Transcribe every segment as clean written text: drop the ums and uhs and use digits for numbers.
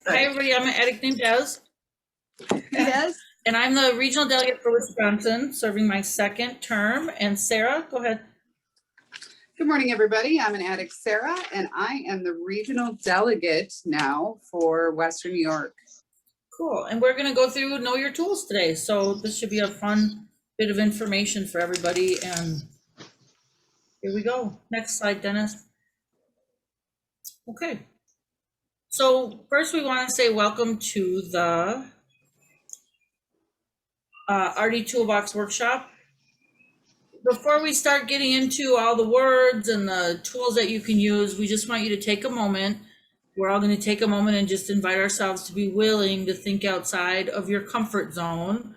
Hi, everybody. I'm an addict named Des. Des? And I'm the regional delegate for Wisconsin, serving my second term. And Sarah, go ahead. Good morning, everybody. I'm an addict, Sarah, and I am the regional delegate now for Western New York. Cool. And we're going to go through Know Your Tools today. So this should be a fun bit of information for everybody. And here we go. Next slide, Dennis. Okay. So first we want to say welcome to the RD Toolbox Workshop. Before we start getting into all the words and the tools that you can use, we just want you to take a moment. We're all going to take a moment and just invite ourselves to be willing to think outside of your comfort zone,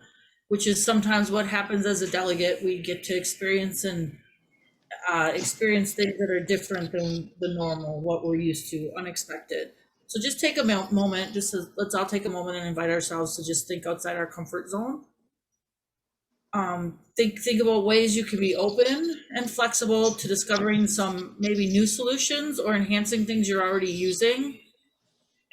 which is sometimes what happens as a delegate. We get to experience experience things that are different than the normal, what we're used to, unexpected. So just take a moment, let's all take a moment and invite ourselves to just think outside our comfort zone. Think about ways you can be open and flexible to discovering some maybe new solutions or enhancing things you're already using.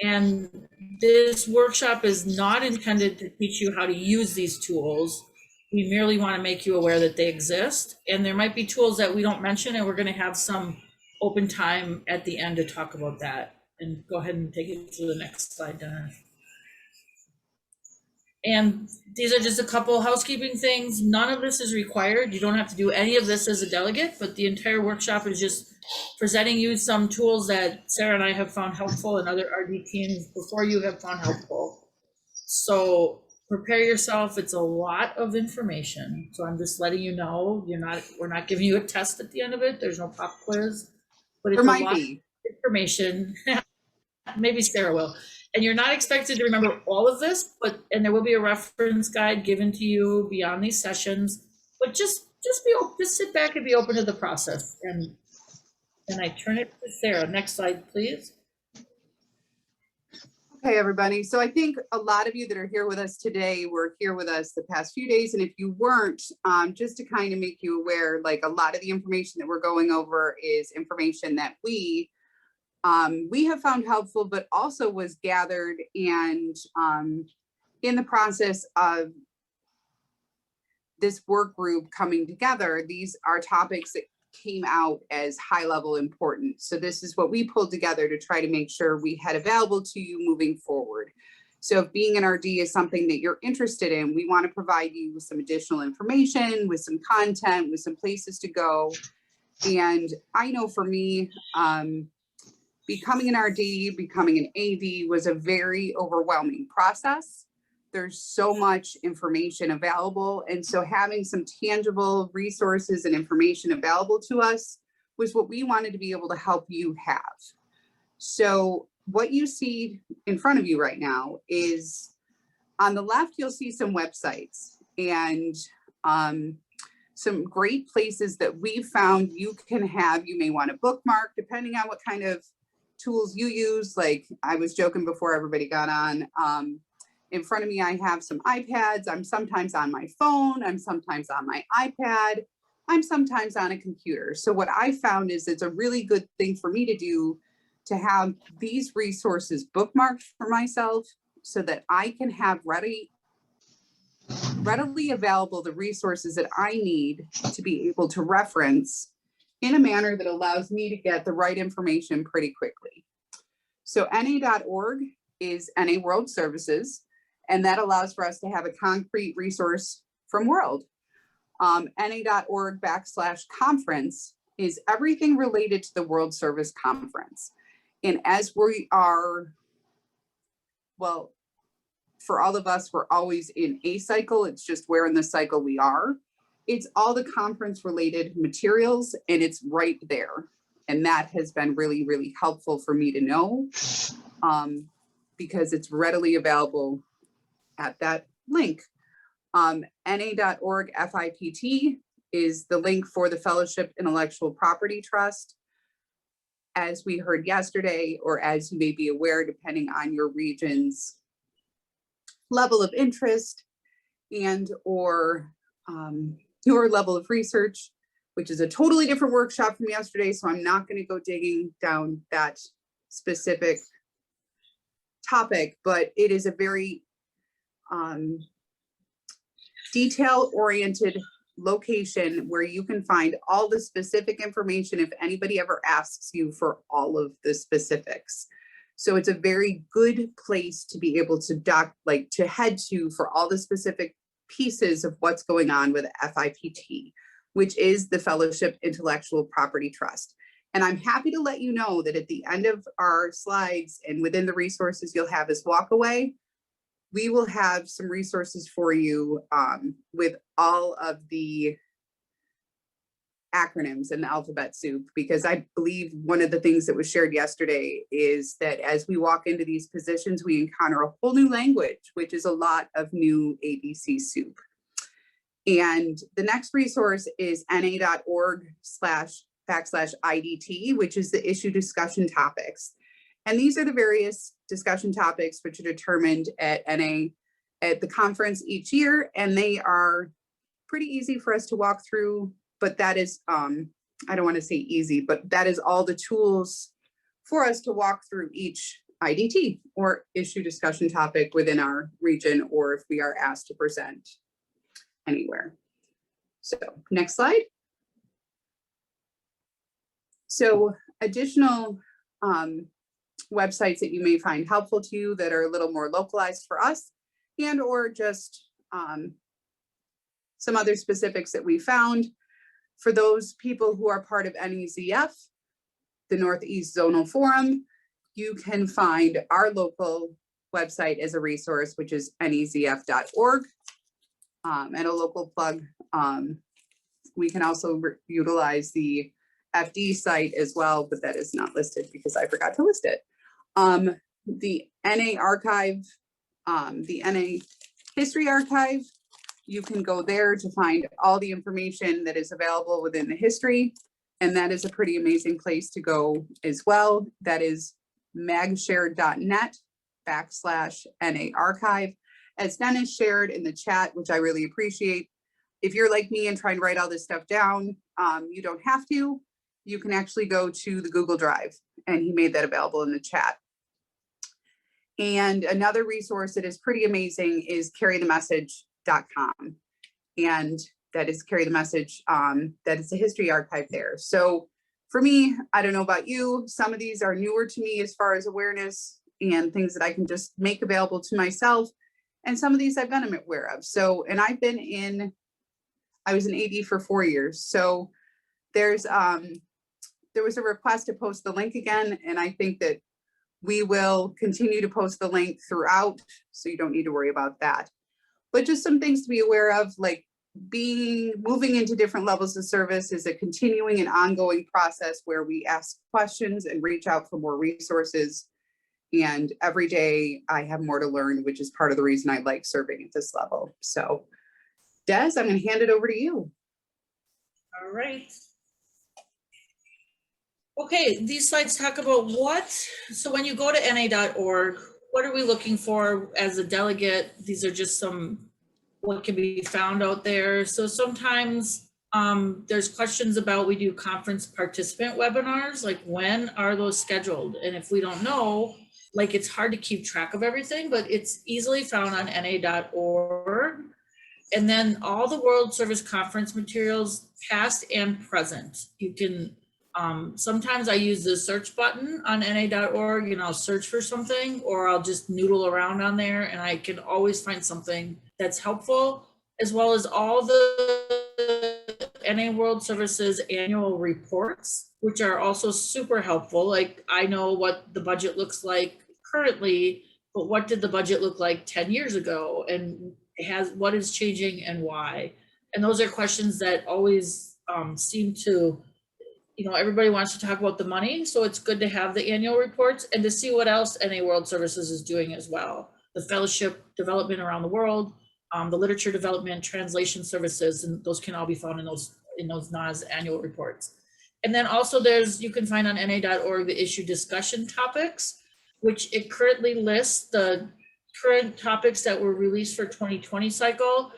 And this workshop is not intended to teach you how to use these tools. We merely want to make you aware that they exist. And there might be tools that we don't mention, and we're going to have some open time at the end to talk about that. And go ahead and take it to the next slide, Dennis. And these are just a couple housekeeping things. None of this is required. You don't have to do any of this as a delegate, but the entire workshop is just presenting you some tools that Sarah and I have found helpful and other RD teams before you have found helpful. So prepare yourself. It's a lot of information. So I'm just letting you know, we're not giving you a test at the end of it. There's no pop quiz, but it's a lot of information. Maybe Sarah will. And you're not expected to remember all of this, and there will be a reference guide given to you beyond these sessions. But just sit back and be open to the process. And I turn it to Sarah. Next slide, please. Okay, everybody. So I think a lot of you that are here with us today were here with us the past few days. And if you weren't, just to kind of make you aware, like a lot of the information that we're going over is information that we have found helpful, but also was gathered and in the process of this work group coming together, these are topics that came out as high level important. So this is what we pulled together to try to make sure we had available to you moving forward. So if being an RD is something that you're interested in, we want to provide you with some additional information, with some content, with some places to go. And I know for me, becoming an RD, becoming an AD was a very overwhelming process. There's so much information available. And so having some tangible resources and information available to us was what we wanted to be able to help you have. So what you see in front of you right now is on the left, you'll see some websites and some great places that we found you can have. You may want to bookmark depending on what kind of tools you use. Like I was joking before everybody got on. In front of me, I have some iPads. I'm sometimes on my phone. I'm sometimes on my iPad. I'm sometimes on a computer. So what I found is it's a really good thing for me to do to have these resources bookmarked for myself so that I can have readily available the resources that I need to be able to reference in a manner that allows me to get the right information pretty quickly. So NA.org is NA World Services, and that allows for us to have a concrete resource from World. NA.org/conference is everything related to the World Service Conference. And as we are, well, for all of us, we're always in a cycle. It's just where in the cycle we are. It's all the conference related materials and it's right there. And that has been really, really helpful for me to know because it's readily available at that link. NA.org FIPT is the link for the Fellowship Intellectual Property Trust. As we heard yesterday, or as you may be aware, depending on your region's level of interest and or your level of research, which is a totally different workshop from yesterday. So I'm not going to go digging down that specific topic, but it is a very detail-oriented location where you can find all the specific information if anybody ever asks you for all of the specifics. So it's a very good place to be able to to head to for all the specific pieces of what's going on with FIPT, which is the Fellowship Intellectual Property Trust. And I'm happy to let you know that at the end of our slides and within the resources you'll have as walkaway, we will have some resources for you with all of the acronyms and the alphabet soup, because I believe one of the things that was shared yesterday is that as we walk into these positions, we encounter a whole new language, which is a lot of new ABC soup. And the next resource is NA.org//IDT, which is the issue discussion topics. And these are the various discussion topics which are determined at NA at the conference each year. And they are pretty easy for us to walk through, but that is, I don't want to say easy, but that is all the tools for us to walk through each IDT or issue discussion topic within our region, or if we are asked to present anywhere. So next slide. So additional websites that you may find helpful to you that are a little more localized for us, and or just some other specifics that we found. For those people who are part of NEZF, the Northeast Zonal Forum, you can find our local website as a resource, which is nezf.org. And a local plug, we can also utilize the FD site as well, but that is not listed because I forgot to list it. The NA archive, the NA history archive, you can go there to find all the information that is available within the history. And that is a pretty amazing place to go as well. That is magshare.net/NA archive. As Dennis shared in the chat, which I really appreciate. If you're like me and try and write all this stuff down, you don't have to. You can actually go to the Google Drive, and he made that available in the chat. And another resource that is pretty amazing is carrythemessage.com. And that is carry the message, that is a history archive there. So for me, I don't know about you, some of these are newer to me as far as awareness and things that I can just make available to myself. And some of these I've been aware of. So, and I was an AD for 4 years. So there was a request to post the link again. And I think that we will continue to post the link throughout. So you don't need to worry about that. But just some things to be aware of, like moving into different levels of service is a continuing and ongoing process where we ask questions and reach out for more resources. And every day I have more to learn, which is part of the reason I like serving at this level. So Des, I'm going to hand it over to you. All right. Okay, these slides talk about so when you go to na.org, what are we looking for as a delegate? These are just what can be found out there. So sometimes there's questions about, we do conference participant webinars, like when are those scheduled? And if we don't know, like it's hard to keep track of everything, but it's easily found on na.org. And then all the World Service Conference materials, past and present. You can, sometimes I use the search button on na.org and I'll search for something, or I'll just noodle around on there and I can always find something that's helpful, as well as all the NA World Services annual reports, which are also super helpful. Like I know what the budget looks like currently, but what did the budget look like 10 years ago? And what is changing and why? And those are questions that always seem to, everybody wants to talk about the money. So it's good to have the annual reports and to see what else NA World Services is doing as well. The fellowship development around the world, the literature development, translation services, and those can all be found in those NAS annual reports. And then also you can find on na.org the issue discussion topics, which it currently lists the current topics that were released for 2020 cycle,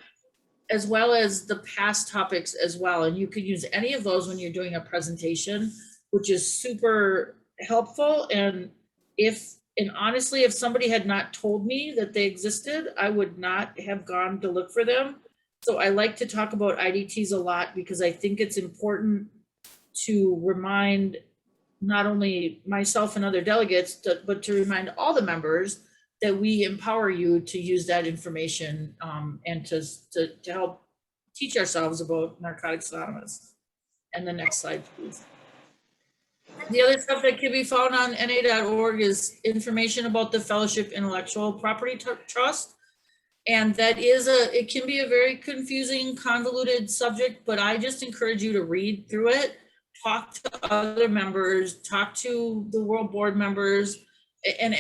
as well as the past topics as well. And you can use any of those when you're doing a presentation, which is super helpful. And if And honestly, if somebody had not told me that they existed, I would not have gone to look for them. So I like to talk about IDTs a lot because I think it's important to remind not only myself and other delegates, but to remind all the members that we empower you to use that information and to help teach ourselves about Narcotics Anonymous. And the next slide, please. The other stuff that can be found on NA.org is information about the Fellowship Intellectual Property Trust. And that is it can be a very confusing, convoluted subject, but I just encourage you to read through it, talk to other members, talk to the World Board members, and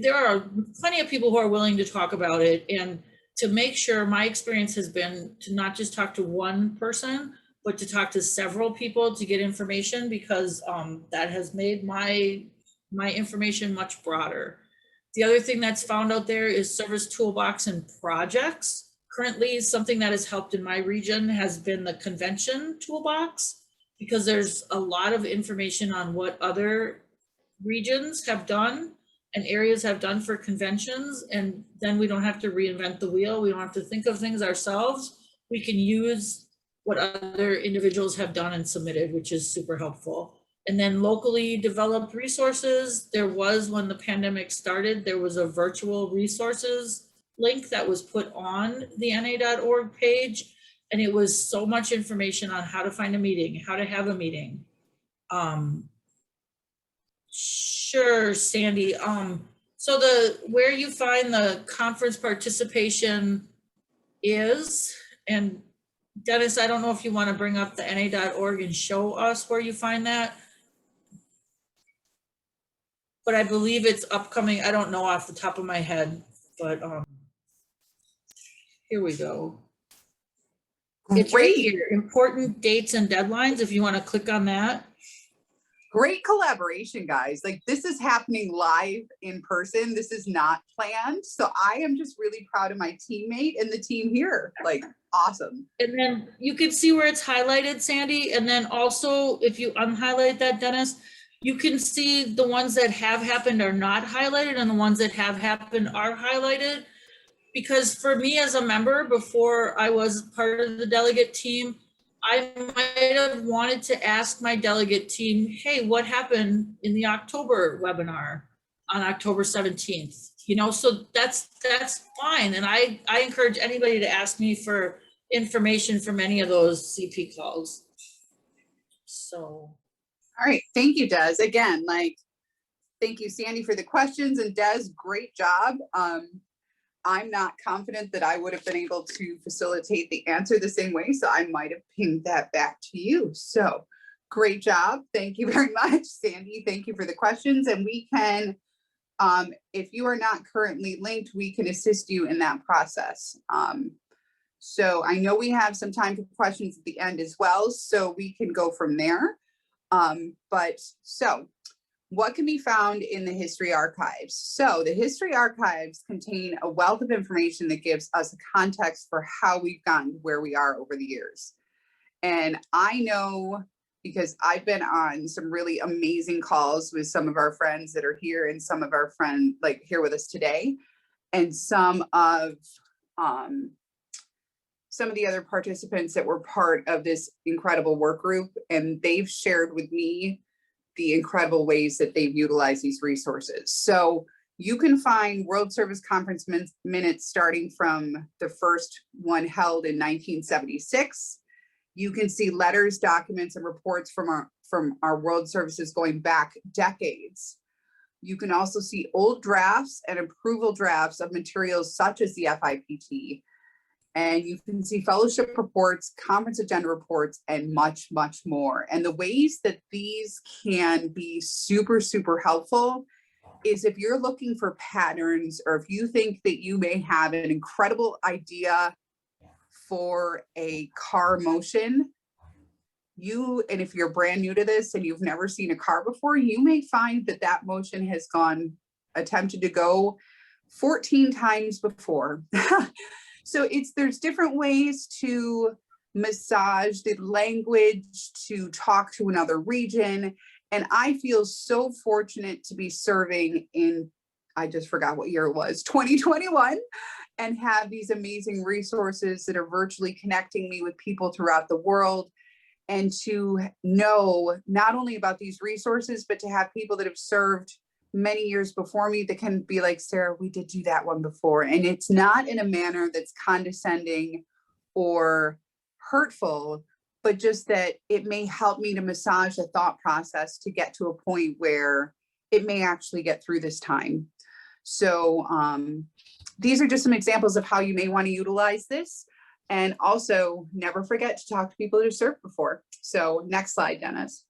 there are plenty of people who are willing to talk about it. And to make sure, my experience has been to not just talk to one person, but to talk to several people to get information, because that has made my information much broader. The other thing that's found out there is service toolbox and projects. Currently, something that has helped in my region has been the convention toolbox, because there's a lot of information on what other regions have done and areas have done for conventions. And then we don't have to reinvent the wheel. We don't have to think of things ourselves. We can use what other individuals have done and submitted, which is super helpful. And then locally developed resources. There was, when the pandemic started, there was a virtual resources link that was put on the NA.org page. And it was so much information on how to find a meeting, how to have a meeting. Sure, Sandy. So where you find the conference participation is, and Dennis, I don't know if you want to bring up the NA.org and show us where you find that. But I believe it's upcoming. I don't know off the top of my head, but here we go. It's right here, important dates and deadlines, if you want to click on that. Great collaboration, guys. Like, this is happening live in person. This is not planned. So I am just really proud of my teammate and the team here. Like, awesome. And then you can see where it's highlighted, Sandy. And then also, if you unhighlight that, Dennis, you can see the ones that have happened are not highlighted and the ones that have happened are highlighted. Because for me as a member, before I was part of the delegate team, I might have wanted to ask my delegate team, hey, what happened in the October webinar on October 17th? You know, so that's fine. And I encourage anybody to ask me for information from any of those CP calls. So. All right, thank you, Des. Again, like, thank you, Sandy, for the questions, and Des, great job. I'm not confident that I would have been able to facilitate the answer the same way, so I might have pinged that back to you. So great job. Thank you very much, Sandy. Thank you for the questions. And we can, if you are not currently linked, we can assist you in that process. So I know we have some time for questions at the end as well, so we can go from there. What can be found in the history archives? So the history archives contain a wealth of information that gives us a context for how we've gotten to where we are over the years. And I know, because I've been on some really amazing calls with some of our friends that are here and some of our friends like here with us today, and some of the other participants that were part of this incredible work group, and they've shared with me the incredible ways that they've utilized these resources. So you can find World Service Conference minutes starting from the first one held in 1976. You can see letters, documents, and reports from our World Services going back decades. You can also see old drafts and approval drafts of materials such as the FIPT. And you can see fellowship reports, conference agenda reports, and much, much more. And the ways that these can be super, super helpful is if you're looking for patterns, or if you think that you may have an incredible idea for a car motion, and if you're brand new to this and you've never seen a car before, you may find that that motion has attempted to go 14 times before. So there's different ways to massage the language, to talk to another region. And I feel so fortunate to be serving in I just forgot what year it was, 2021, and have these amazing resources that are virtually connecting me with people throughout the world. And to know not only about these resources, but to have people that have served many years before me that can be like, Sarah, we did do that one before. And it's not in a manner that's condescending or hurtful, but just that it may help me to massage the thought process to get to a point where it may actually get through this time. So these are just some examples of how you may want to utilize this. And also never forget to talk to people who served before. So next slide, Dennis.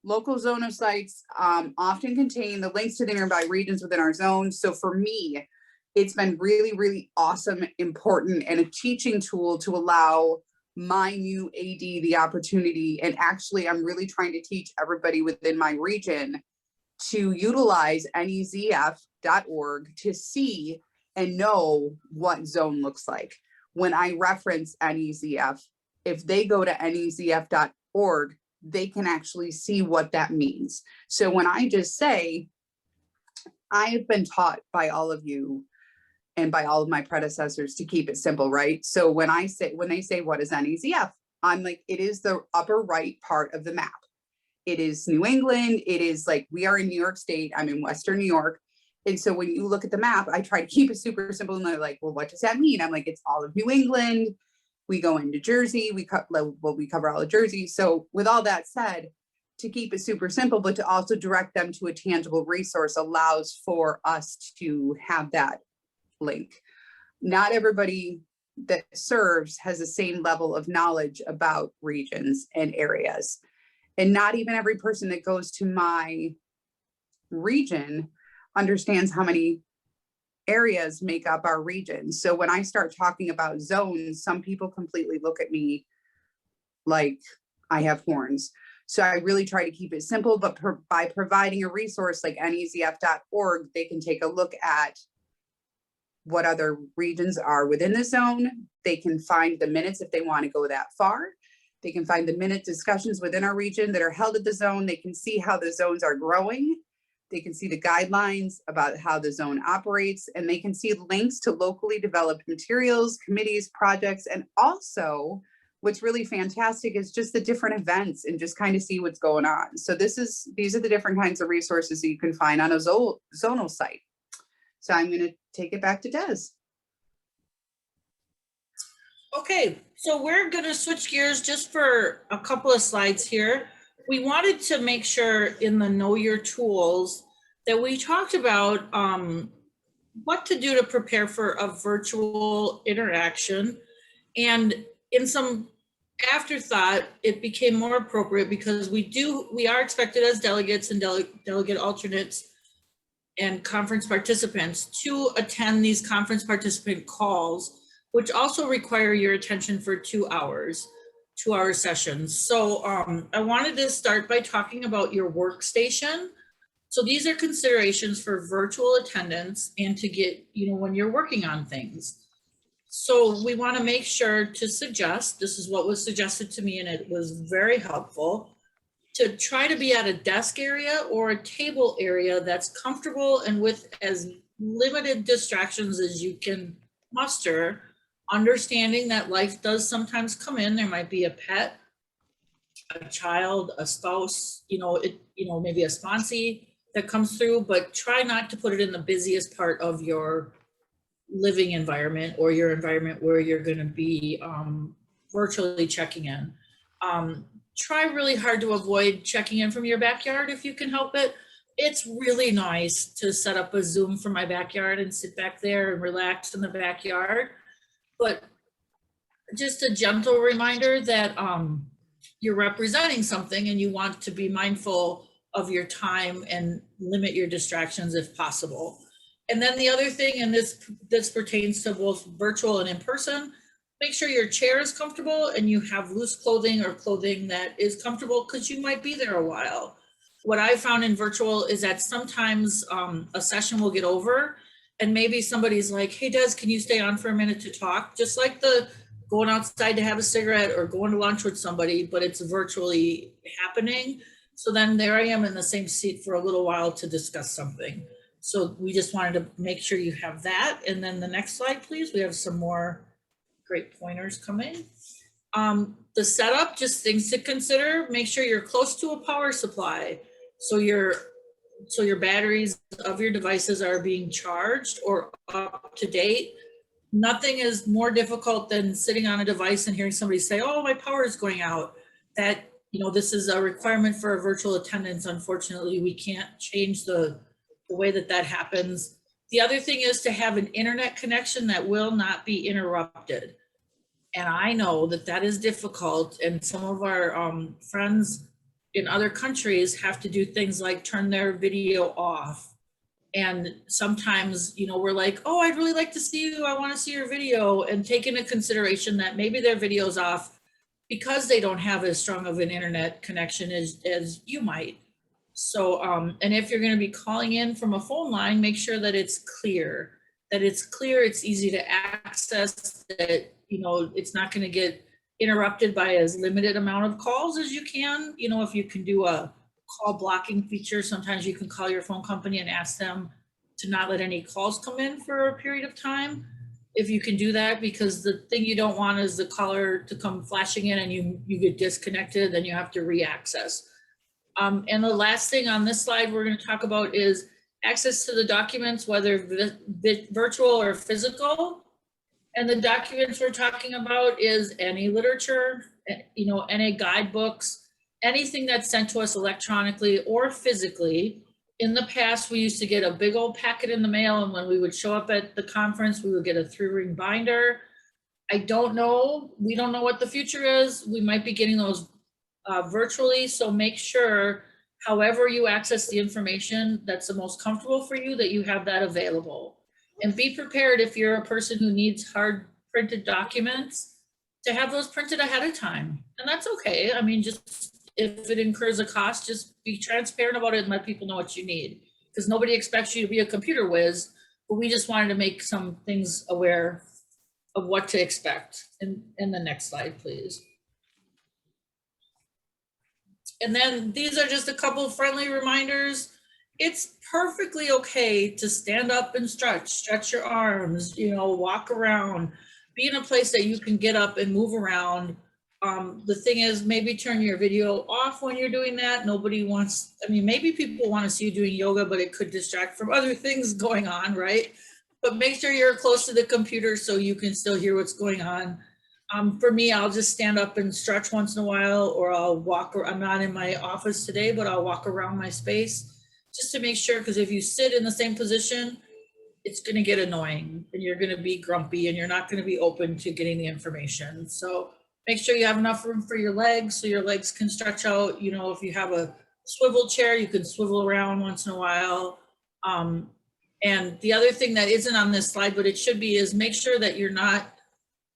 Local zonal sites often contain the links to the nearby regions within our zone. So for me, it's been really, really awesome, important, and a teaching tool to allow my new AD the opportunity. And actually, I'm really trying to teach everybody within my region to utilize NA.Virtual.Outreach to see and know what zone looks like. When I reference NEZF, if they go to NEZF.org, they can actually see what that means. So when I just say, I have been taught by all of you and by all of my predecessors to keep it simple, right? So when they say, what is NEZF? I'm like, it is the upper right part of the map. It is New England. It is like, we are in New York State. I'm in Western New York. And so when you look at the map, I try to keep it super simple. And they're like, well, what does that mean? I'm like, it's all of New England. We go into Jersey. We cover all of Jersey. So with all that said, to keep it super simple, but to also direct them to a tangible resource allows for us to have that link. Not everybody that serves has the same level of knowledge about regions and areas. And not even every person that goes to my region understands how many areas make up our region. So when I start talking about zones, some people completely look at me like I have horns. So I really try to keep it simple, but by providing a resource like NEZF.org, they can take a look at what other regions are within the zone. They can find the minutes if they want to go that far. They can find the minute discussions within our region that are held at the zone. They can see how the zones are growing. They can see the guidelines about how the zone operates, and they can see links to locally developed materials, committees, projects, and also what's really fantastic is just the different events and just kind of see what's going on. So these are the different kinds of resources that you can find on a zonal site. So I'm going to take it back to Des. Okay, so we're going to switch gears just for a couple of slides here. We wanted to make sure in the Know Your Tools that we talked about what to do to prepare for a virtual interaction. And in some afterthought, it became more appropriate because we are expected as delegates and delegate alternates and conference participants to attend these conference participant calls, which also require your attention for 2 hours. 2-hour sessions. So I wanted to start by talking about your workstation. So these are considerations for virtual attendance and to get, when you're working on things. So we want to make sure to suggest, this is what was suggested to me and it was very helpful, to try to be at a desk area or a table area that's comfortable and with as limited distractions as you can muster, understanding that life does sometimes come in. There might be a pet, a child, a spouse, maybe a sponsee that comes through, but try not to put it in the busiest part of your living environment or your environment where you're going to be virtually checking in. Try really hard to avoid checking in from your backyard if you can help it. It's really nice to set up a Zoom from my backyard and sit back there and relax in the backyard. But just a gentle reminder that you're representing something and you want to be mindful of your time and limit your distractions if possible. And then the other thing, and this pertains to both virtual and in person, make sure your chair is comfortable and you have loose clothing or clothing that is comfortable because you might be there a while. What I found in virtual is that sometimes a session will get over and maybe somebody's like, hey, Des, can you stay on for a minute to talk? Just like the going outside to have a cigarette or going to lunch with somebody, but it's virtually happening. So then there I am in the same seat for a little while to discuss something. So we just wanted to make sure you have that. And then the next slide, please. We have some more great pointers coming. The setup, just things to consider. Make sure you're close to a power supply. So your batteries of your devices are being charged or up to date. Nothing is more difficult than sitting on a device and hearing somebody say, oh, my power is going out. That, this is a requirement for a virtual attendance. Unfortunately, we can't change the way that happens. The other thing is to have an internet connection that will not be interrupted. And I know that is difficult. And some of our friends in other countries have to do things like turn their video off. And sometimes, we're like, oh, I'd really like to see you. I want to see your video, and take into consideration that maybe their video's off because they don't have as strong of an internet connection as you might. So, and if you're going to be calling in from a phone line, make sure that it's clear, it's easy to access, that, it's not going to get interrupted by as limited amount of calls as you can. If you can do a call blocking feature, sometimes you can call your phone company and ask them to not let any calls come in for a period of time. If you can do that, because the thing you don't want is the caller to come flashing in and you get disconnected, then you have to re-access. And the last thing on this slide we're going to talk about is access to the documents, whether virtual or physical. And the documents we're talking about is any literature, NA guidebooks, anything that's sent to us electronically or physically. In the past, we used to get a big old packet in the mail, and when we would show up at the conference, we would get a 3-ring binder. I don't know. We don't know what the future is. We might be getting those virtually. So make sure, however you access the information, that's the most comfortable for you, that you have that available. And be prepared, if you're a person who needs hard printed documents, to have those printed ahead of time. And that's okay. I mean, just if it incurs a cost, just be transparent about it and let people know what you need. Because nobody expects you to be a computer whiz, but we just wanted to make some things aware of what to expect. In the next slide, please. And then these are just a couple of friendly reminders. It's perfectly okay to stand up and stretch your arms, walk around, be in a place that you can get up and move around. The thing is, maybe turn your video off when you're doing that. Nobody wants, maybe people want to see you doing yoga, but it could distract from other things going on, right? But make sure you're close to the computer so you can still hear what's going on. For me, I'll just stand up and stretch once in a while, or I'll walk. I'm not in my office today, but I'll walk around my space just to make sure, because if you sit in the same position, it's going to get annoying and you're going to be grumpy and you're not going to be open to getting the information. So make sure you have enough room for your legs so your legs can stretch out. If you have a swivel chair, you can swivel around once in a while. And the other thing that isn't on this slide, but it should be, is make sure that you're not,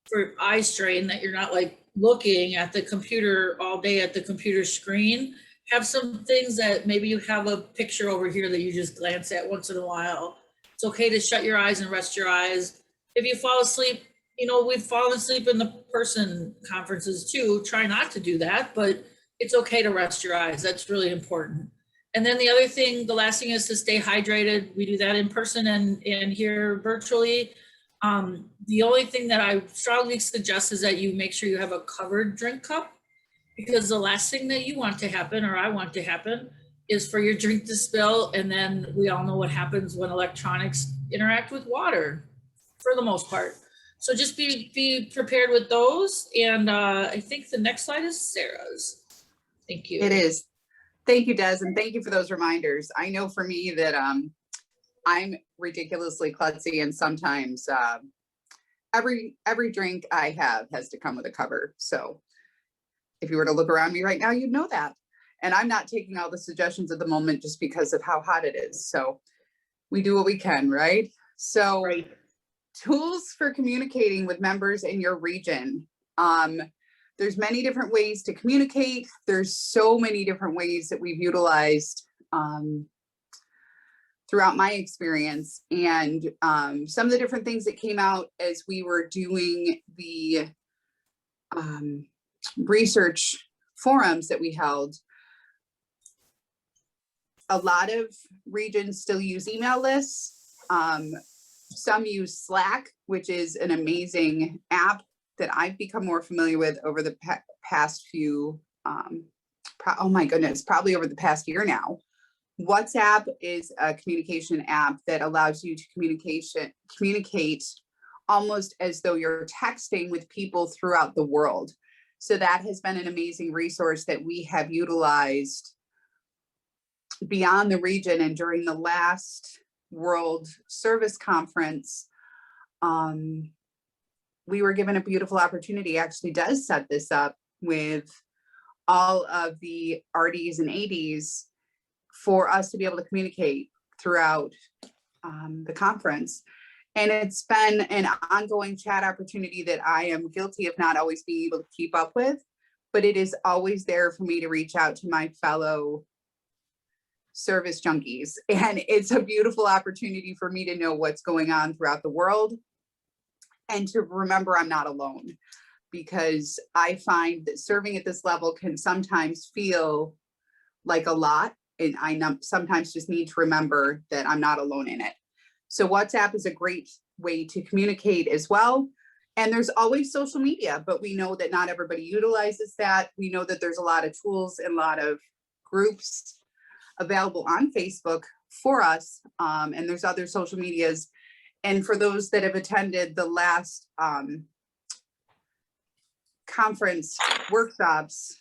for eye strain, that you're not like looking at the computer all day at the computer screen. Have some things that maybe you have a picture over here that you just glance at once in a while. It's okay to shut your eyes and rest your eyes. If you fall asleep, we've fallen asleep in the person conferences too. Try not to do that, but it's okay to rest your eyes. That's really important. And then the other thing, the last thing, is to stay hydrated. We do that in person and here virtually. The only thing that I strongly suggest is that you make sure you have a covered drink cup, because the last thing that you want to happen, or I want to happen, is for your drink to spill. And then we all know what happens when electronics interact with water, for the most part. So just be prepared with those. And I think the next slide is Sarah's. Thank you. It is. Thank you, Des, and thank you for those reminders. I know for me that I'm ridiculously klutzy, and sometimes every drink I have has to come with a cover. So if you were to look around me right now, you'd know that. And I'm not taking all the suggestions at the moment just because of how hot it is. So we do what we can, right? So Right. Tools for communicating with members in your region. There's many different ways to communicate. There's so many different ways that we've utilized throughout my experience. And some of the different things that came out as we were doing the research forums that we held, a lot of regions still use email lists. Some use Slack, which is an amazing app that I've become more familiar with over the past few, oh my goodness, probably over the past year now. WhatsApp is a communication app that allows you to communicate almost as though you're texting with people throughout the world. So that has been an amazing resource that we have utilized beyond the region. And during the last World Service Conference, we were given a beautiful opportunity, actually does set this up with all of the RDs and ADs for us to be able to communicate throughout the conference. And it's been an ongoing chat opportunity that I am guilty of not always being able to keep up with, but it is always there for me to reach out to my fellow service junkies. And it's a beautiful opportunity for me to know what's going on throughout the world and to remember I'm not alone, because I find that serving at this level can sometimes feel like a lot. And I sometimes just need to remember that I'm not alone in it. So WhatsApp is a great way to communicate as well. And there's always social media, but we know that not everybody utilizes that. We know that there's a lot of tools and a lot of groups available on Facebook for us. And there's other social medias. And for those that have attended the last conference workshops,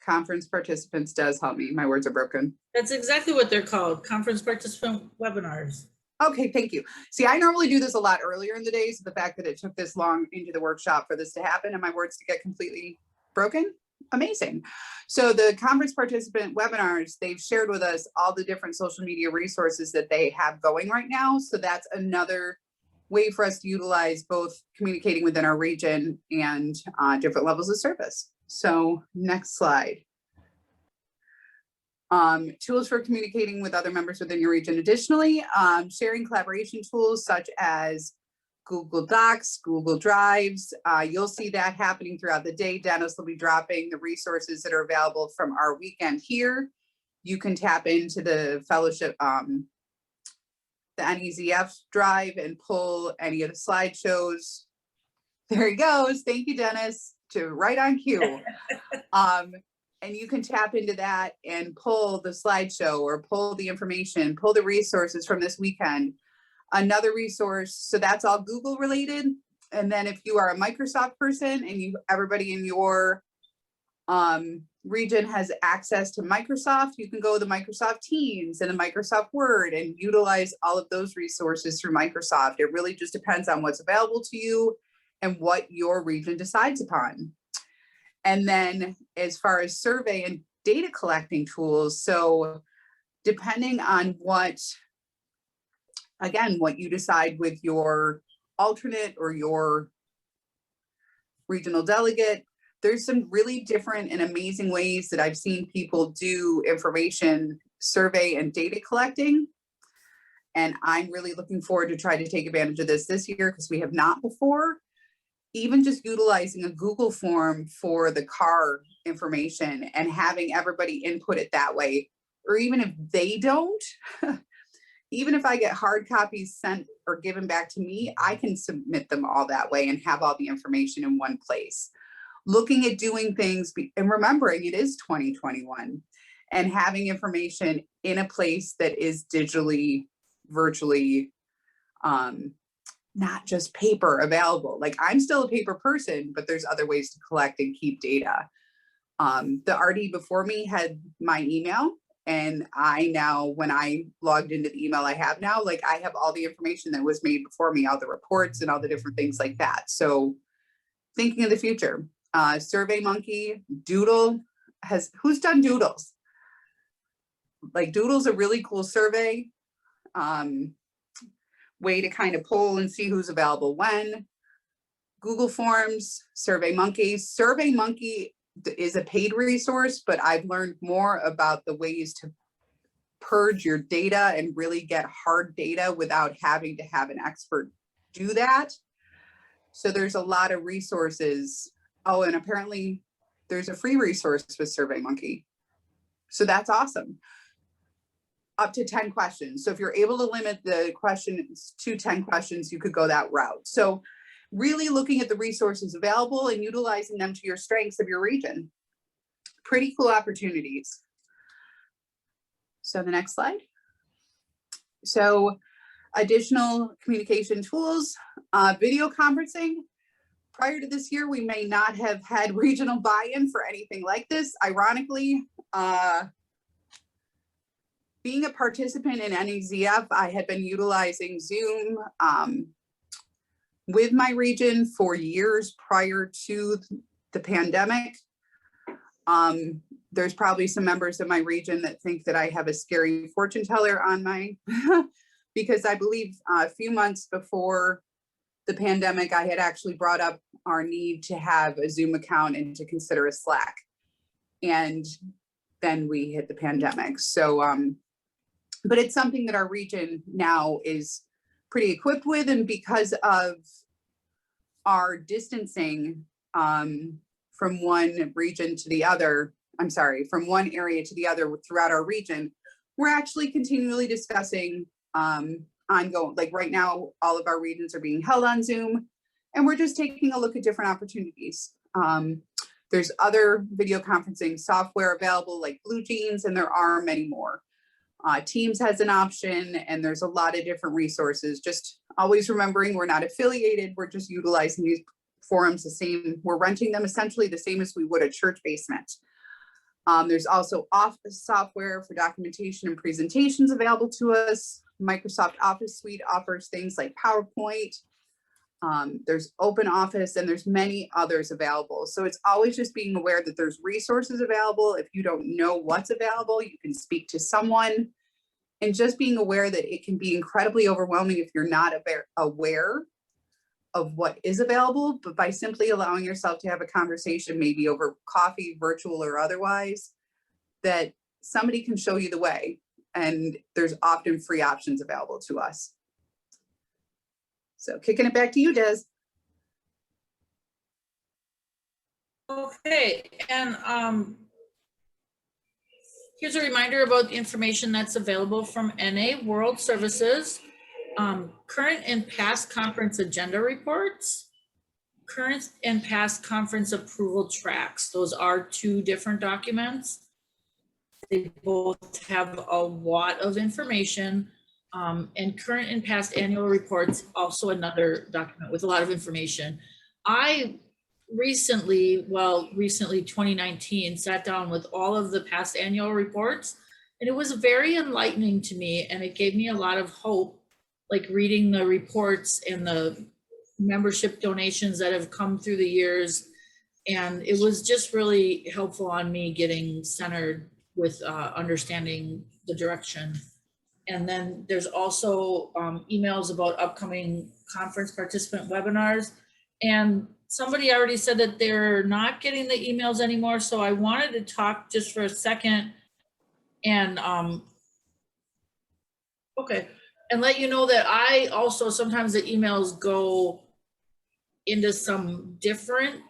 conference participants does help me. My words are broken. That's exactly what they're called, conference participant webinars. Okay, thank you. See, I normally do this a lot earlier in the day, so the fact that it took this long into the workshop for this to happen and my words to get completely broken, amazing. So the conference participant webinars, they've shared with us all the different social media resources that they have going right now. So that's another way for us to utilize both communicating within our region and different levels of service. So next slide. Tools for communicating with other members within your region. Additionally, sharing collaboration tools such as Google Docs, Google Drives. You'll see that happening throughout the day. Dennis will be dropping the resources that are available from our weekend here. You can tap into the fellowship, the NEZF drive and pull any of the slideshows. There he goes. Thank you, Dennis, to right on cue. And you can tap into that and pull the slideshow or pull the information, pull the resources from this weekend. Another resource, so that's all Google related. And then if you are a Microsoft person and everybody in your region has access to Microsoft, you can go to Microsoft Teams and the Microsoft Word and utilize all of those resources through Microsoft. It really just depends on what's available to you and what your region decides upon. And then as far as survey and data collecting tools, so depending on what you decide with your alternate or your regional delegate, there's some really different and amazing ways that I've seen people do information survey and data collecting. And I'm really looking forward to try to take advantage of this year because we have not before. Even just utilizing a Google form for the car information and having everybody input it that way, or even if they don't, even if I get hard copies sent or given back to me, I can submit them all that way and have all the information in one place. Looking at doing things and remembering it is 2021 and having information in a place that is digitally, virtually, not just paper available. Like I'm still a paper person, but there's other ways to collect and keep data. The RD before me had my email, and I now, when I logged into the email I have now, like I have all the information that was made before me, all the reports and all the different things like that. So thinking of the future, SurveyMonkey, Doodle who's done Doodles? Like Doodle's a really cool survey. Way to kind of pull and see who's available when. Google Forms, SurveyMonkey. SurveyMonkey is a paid resource, but I've learned more about the ways to purge your data and really get hard data without having to have an expert do that. So there's a lot of resources. Oh, and apparently there's a free resource with SurveyMonkey. So that's awesome. Up to 10 questions. So if you're able to limit the questions to 10 questions, you could go that route. So really looking at the resources available and utilizing them to your strengths of your region. Pretty cool opportunities. So the next slide. So additional communication tools, video conferencing. Prior to this year, we may not have had regional buy-in for anything like this. Ironically, being a participant in NAZF, I had been utilizing Zoom with my region for years prior to the pandemic. There's probably some members of my region that think that I have a scary fortune teller on my, because I believe a few months before the pandemic, I had actually brought up our need to have a Zoom account and to consider a Slack. And then we hit the pandemic. So, but it's something that our region now is pretty equipped with. And because of our distancing from one region to the other, from one area to the other throughout our region, we're actually continually discussing ongoing, like right now, all of our regions are being held on Zoom, and we're just taking a look at different opportunities. There's other video conferencing software available like Blue Jeans, and there are many more. Teams has an option, and there's a lot of different resources. Just always remembering we're not affiliated, we're just utilizing these forums the same, we're renting them essentially the same as we would a church basement. There's also Office software for documentation and presentations available to us. Microsoft Office Suite offers things like PowerPoint. There's Open Office, and there's many others available. So it's always just being aware that there's resources available. If you don't know what's available, you can speak to someone, and just being aware that it can be incredibly overwhelming if you're not aware of what is available, but by simply allowing yourself to have a conversation, maybe over coffee, virtual or otherwise, that somebody can show you the way. And there's often free options available to us. So kicking it back to you, Des. Okay, and here's a reminder about the information that's available from NA World Services. Current and past conference agenda reports, current and past conference approval tracks. Those are two different documents. They both have a lot of information, and current and past annual reports, also another document with a lot of information. I recently 2019, sat down with all of the past annual reports, and it was very enlightening to me, and it gave me a lot of hope, like reading the reports and the membership donations that have come through the years. And it was just really helpful on me getting centered with understanding the direction. And then there's also emails about upcoming conference participant webinars. And somebody already said that they're not getting the emails anymore. So I wanted to talk just for a second and okay. And let you know that I also, sometimes the emails go into some different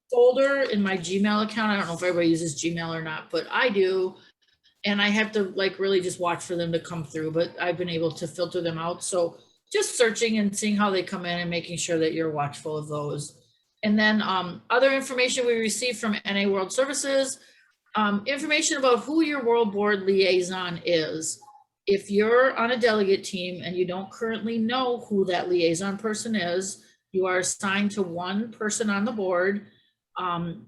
folder in my Gmail account. I don't know if everybody uses Gmail or not, but I do. And I have to like really just watch for them to come through, but I've been able to filter them out. So just searching and seeing how they come in and making sure that you're watchful of those. And then other information we received from NA World Services, information about who your World Board Liaison is. If you're on a delegate team and you don't currently know who that liaison person is, you are assigned to one person on the board.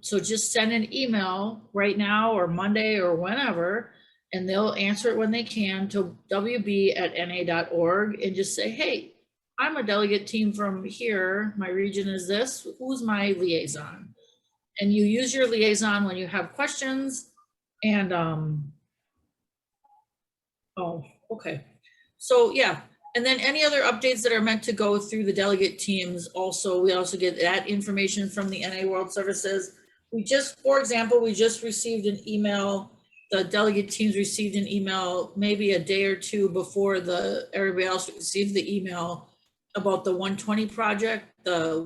So just send an email right now or Monday or whenever, and they'll answer it when they can to wb@na.org and just say, hey, I'm a delegate team from here. My region is this. Who's my liaison? And you use your liaison when you have questions. And oh, okay. So yeah. And then any other updates that are meant to go through the delegate teams also, we also get that information from the NA World Services. We just, for example, we just received an email, the delegate teams received an email maybe a day or two before everybody else received the email about the 120 project, the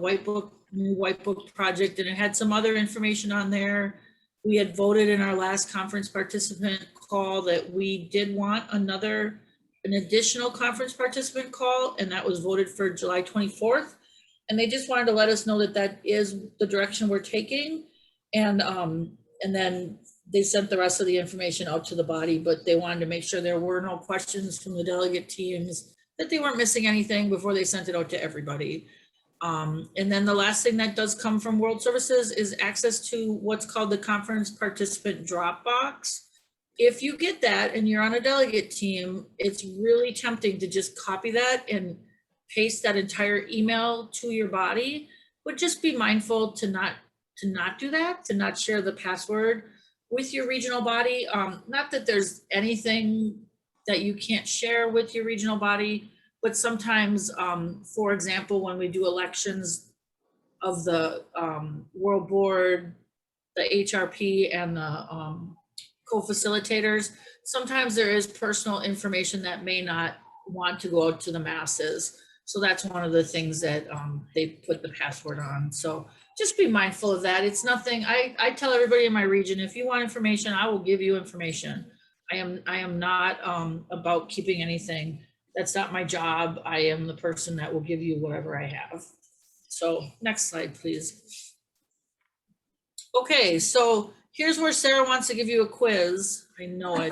new white book project, and it had some other information on there We had voted in our last conference participant call that we did want an additional conference participant call, and that was voted for July 24th. And they just wanted to let us know that that is the direction we're taking. And then they sent the rest of the information out to the body, but they wanted to make sure there were no questions from the delegate teams, that they weren't missing anything before they sent it out to everybody. And then the last thing that does come from World Services is access to what's called the conference participant Dropbox. If you get that and you're on a delegate team, it's really tempting to just copy that and paste that entire email to your body, but just be mindful to not do that, to not share the password with your regional body. Not that there's anything that you can't share with your regional body, but sometimes, for example, when we do elections of the World Board, the HRP, and the co-facilitators, sometimes there is personal information that may not want to go out to the masses. So that's one of the things that they put the password on. So just be mindful of that. It's nothing, I tell everybody in my region, if you want information, I will give you information. I am not about keeping anything. That's not my job. I am the person that will give you whatever I have. So next slide, please. Okay, so here's where Sarah wants to give you a quiz. I know it.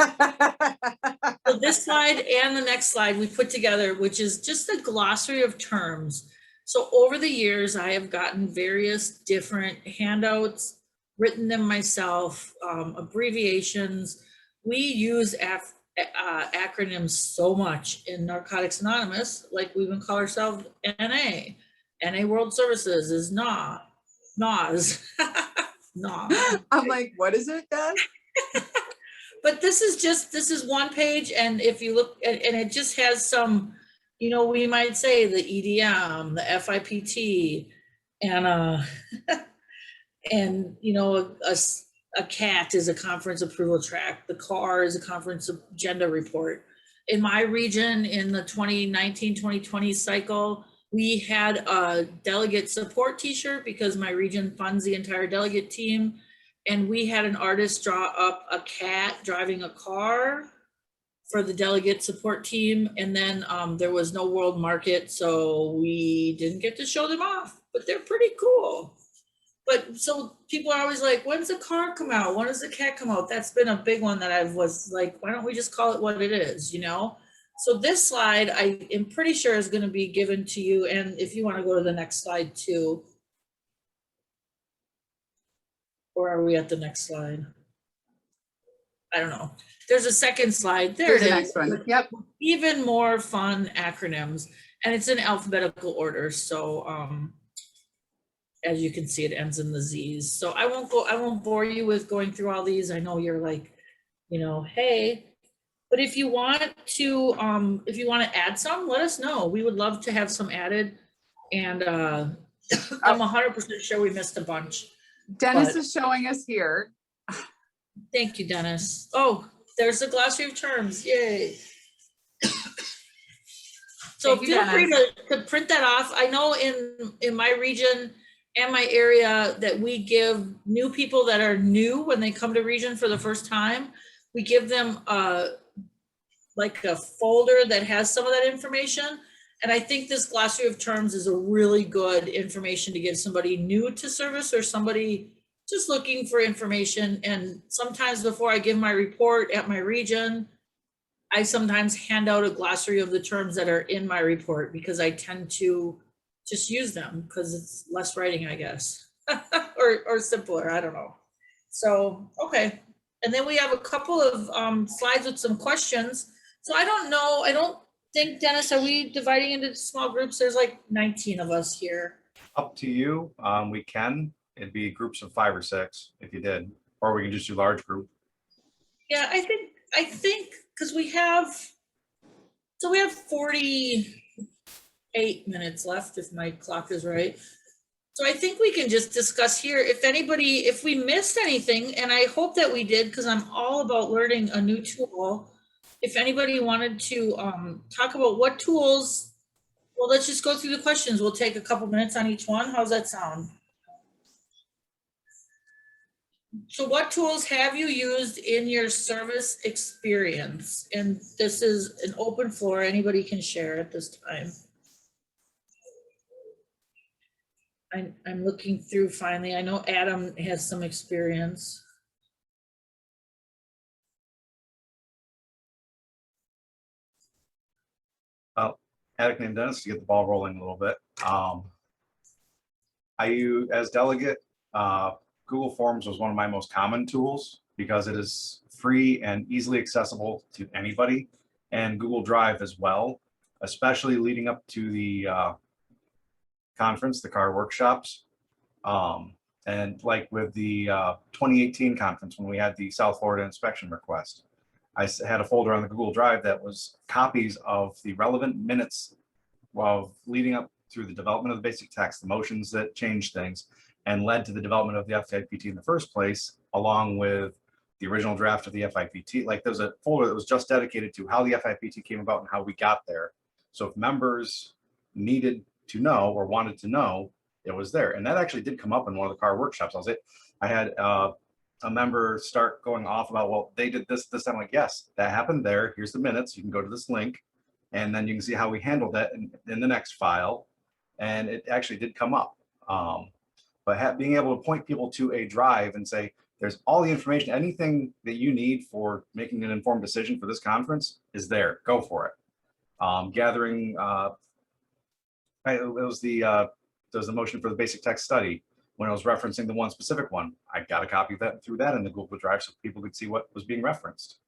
So this slide and the next slide we put together, which is just a glossary of terms. So over the years, I have gotten various different handouts, written them myself, abbreviations. We use acronyms so much in Narcotics Anonymous, like we even call ourselves NA. NA World Services is NAWS. I'm like, what is it then? But this is one page, and if you look, and it just has some, you know, we might say the EDM, the FIPT, and and you know, a CAT is a conference approval track. The CAR is a conference agenda report. In my region, in the 2019-2020 cycle, we had a delegate support t-shirt because my region funds the entire delegate team. And we had an artist draw up a cat driving a car for the delegate support team. And then there was no world market, so we didn't get to show them off, but they're pretty cool. But so people are always like, when's the car come out? When does the cat come out? That's been a big one that I was like, why don't we just call it what it is, you know? So this slide, I am pretty sure is going to be given to you. And if you want to go to the next slide too. Or are we at the next slide? I don't know. There's a second slide. There's the next one. Yep. Even more fun acronyms, and it's in alphabetical order. So as you can see, it ends in the Z's. So I won't bore you with going through all these. I know you're like, you know, hey, but if you want to add some, let us know. We would love to have some added. And I'm 100% sure we missed a bunch. Dennis is showing us here. Thank you, Dennis. Oh, there's the glossary of terms. Yay. So feel free to print that off. I know in my region and my area that we give new people that are new when they come to region for the first time, we give them like a folder that has some of that information. And I think this glossary of terms is a really good information to give somebody new to service or somebody just looking for information. And sometimes before I give my report at my region, I sometimes hand out a glossary of the terms that are in my report because I tend to just use them because it's less writing, I guess, or simpler, I don't know. So, okay. And then we have a couple of slides with some questions. So I don't know, I don't think, Dennis, are we dividing into small groups? There's like 19 of us here. Up to you. We can. It'd be groups of 5 or 6 if you did, or we can just do large group. Yeah, I think because we have 48 minutes left if my clock is right. So I think we can just discuss here if we missed anything, and I hope that we did because I'm all about learning a new tool. If anybody wanted to talk about what tools, well, let's just go through the questions. We'll take a couple minutes on each one. How's that sound? So what tools have you used in your service experience? And this is an open floor, anybody can share at this time. I'm looking through finally, I know Adam has some experience. Attic named Dennis to get the ball rolling a little bit. I use as delegate, Google Forms was one of my most common tools because it is free and easily accessible to anybody, and Google Drive as well, especially leading up to the conference, the car workshops. And like with the 2018 conference, when we had the South Florida inspection request, had a folder on the Google Drive that was copies of the relevant minutes while leading up through the development of the basic text, the motions that changed things and led to the development of the FIPT in the first place, along with the original draft of the FIPT. Like there's a folder that was just dedicated to how the FIPT came about and how we got there. So if members needed to know or wanted to know, it was there. And that actually did come up in one of the car workshops. I had a member start going off about, well, they did this. I'm like, yes, that happened there. Here's the minutes. You can go to this link. And then you can see how we handled that in the next file. And it actually did come up. But being able to point people to a drive and say, there's all the information, anything that you need for making an informed decision for this conference is there, go for it. Gathering, it was the motion for the basic text study. When I was referencing the one specific one, I got a copy of that, threw that in the Google Drive so people could see what was being referenced.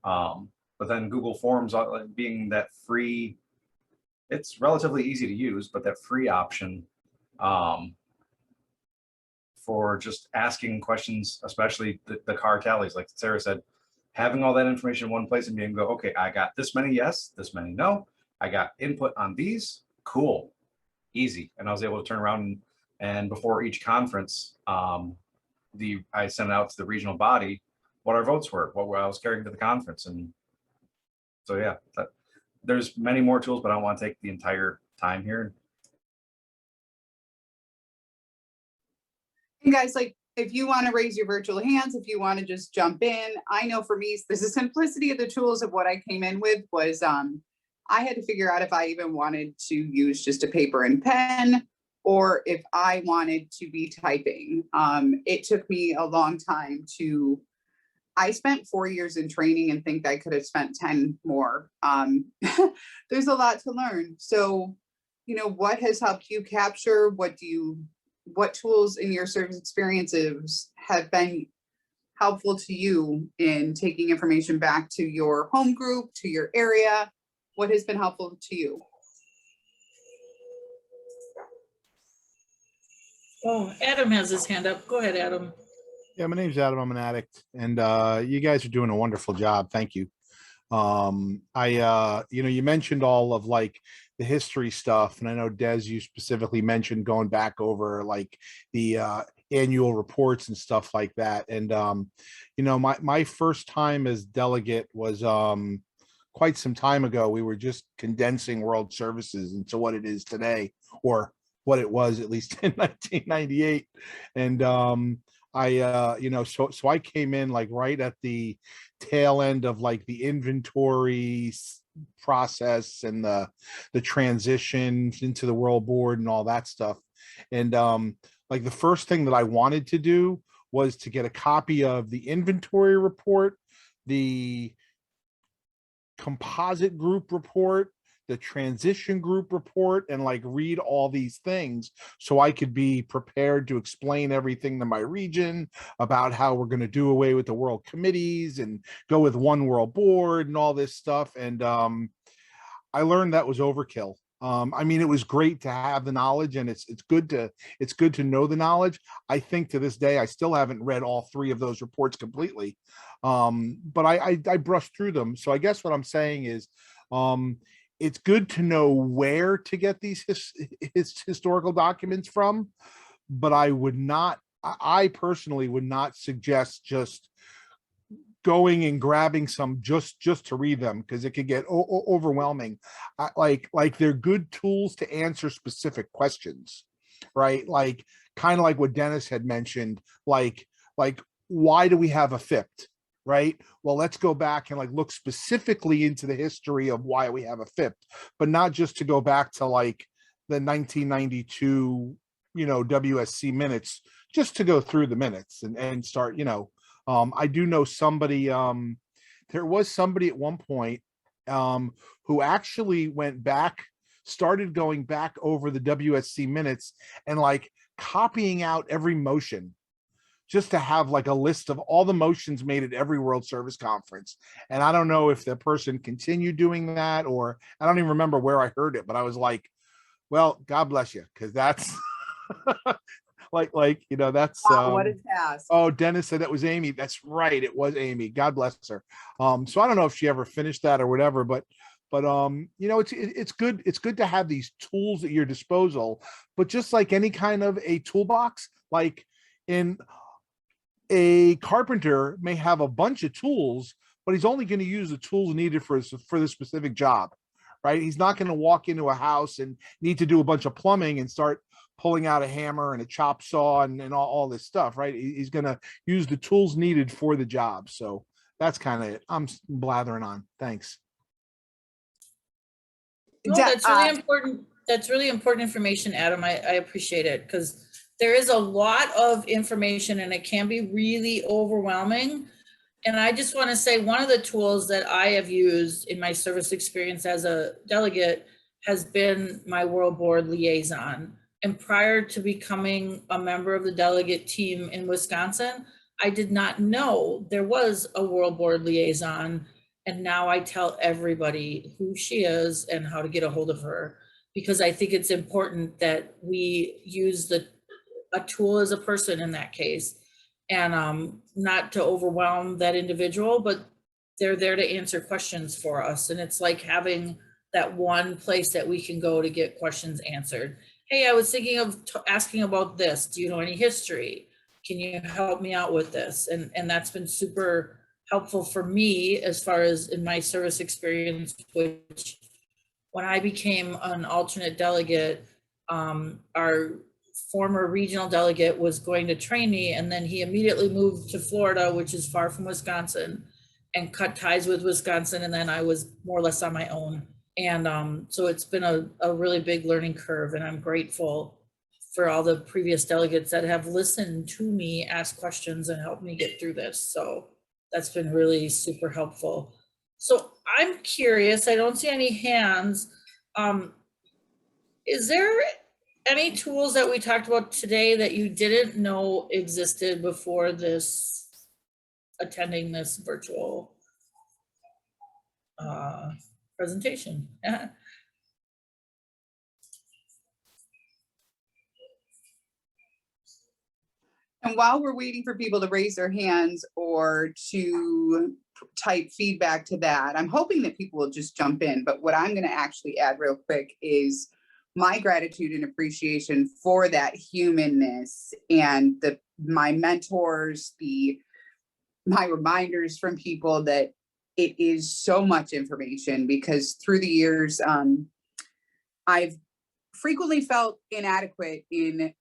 But then Google Forms being that free, it's relatively easy to use, but that free option for just asking questions, especially the car tallies, like Sarah said, having all that information in one place and being able to go, okay, I got this many yes, this many no, I got input on these, cool, easy. And I was able to turn around and before each conference, I sent it out to the regional body what our votes were, what I was carrying to the conference. And so, yeah, there's many more tools, but I don't want to take the entire time here. And guys, like, if you want to raise your virtual hands, if you want to just jump in, I know for me, the simplicity of the tools of what I came in with was, I had to figure out if I even wanted to use just a paper and pen, or if I wanted to be typing. It took me a long time I spent 4 years in training and think I could have spent 10 more. There's a lot to learn. So, what has helped you capture? What tools in your service experiences have been helpful to you in taking information back to your home group, to your area? What has been helpful to you? Oh, Adam has his hand up. Go ahead, Adam. Yeah, my name's Adam. I'm an addict, and you guys are doing a wonderful job. Thank you. You mentioned all of like the history stuff, and I know Des, you specifically mentioned going back over like the annual reports and stuff like that. And my first time as delegate was quite some time ago. We were just condensing world services into what it is today, or what it was at least in 1998. And so I came in like right at the tail end of like the inventory process and the transition into the world board and all that stuff. And like the first thing that I wanted to do was to get a copy of the inventory report, the composite group report, the transition group report, and like read all these things so I could be prepared to explain everything to my region about how we're going to do away with the world committees and go with one world board and all this stuff. And I learned that was overkill. I mean, it was great to have the knowledge, and it's good to know the knowledge. I think to this day, I still haven't read all 3 of those reports completely, but I brushed through them. So I guess what I'm saying is, it's good to know where to get these historical documents from, but I personally would not suggest just going and grabbing some just to read them, because it could get overwhelming. Like they're good tools to answer specific questions, right? Like kind of like what Dennis had mentioned, like why do we have a FIPT, right? Well, let's go back and like look specifically into the history of why we have a FIPT, but not just to go back to like the 1992, WSC minutes, just to go through the minutes and start, I do know somebody, there was somebody at one point who actually went back, started going back over the WSC minutes and like copying out every motion just to have like a list of all the motions made at every World Service Conference. And I don't know if the person continued doing that, or I don't even remember where I heard it, but I was like, well, God bless you, because that's that's Wow, what a task. oh, Dennis said that was Amy. That's right, it was Amy. God bless her. So I don't know if she ever finished that or whatever, but it's good. It's good to have these tools at your disposal, but just like any kind of a toolbox, like in a carpenter may have a bunch of tools, but he's only going to use the tools needed for the specific job, right? He's not going to walk into a house and need to do a bunch of plumbing and start pulling out a hammer and a chop saw and all this stuff, right? He's going to use the tools needed for the job. So that's kind of it. I'm blathering on. Thanks. No, that's really important. That's really important information, Adam. I appreciate it, because there is a lot of information and it can be really overwhelming. And I just want to say one of the tools that I have used in my service experience as a delegate has been my World Board Liaison. And prior to becoming a member of the delegate team in Wisconsin, I did not know there was a World Board Liaison. And now I tell everybody who she is and how to get a hold of her, because I think it's important that we use a tool as a person in that case, and not to overwhelm that individual, but they're there to answer questions for us. And it's like having that one place that we can go to get questions answered. Hey, I was thinking of asking about this. Do you know any history? Can you help me out with this? And that's been super helpful for me as far as in my service experience, which when I became an alternate delegate, our former regional delegate was going to train me, and then he immediately moved to Florida, which is far from Wisconsin, and cut ties with Wisconsin. And then I was more or less on my own. And so it's been a really big learning curve, and I'm grateful for all the previous delegates that have listened to me ask questions and helped me get through this. So that's been really super helpful. So I'm curious, I don't see any hands. Is there any tools that we talked about today that you didn't know existed before attending this virtual presentation? And while we're waiting for people to raise their hands or to type feedback to that, I'm hoping that people will just jump in. But what I'm going to actually add real quick is my gratitude and appreciation for that humanness and my mentors, my reminders from people that it is so much information, because through the years, I've frequently felt inadequate in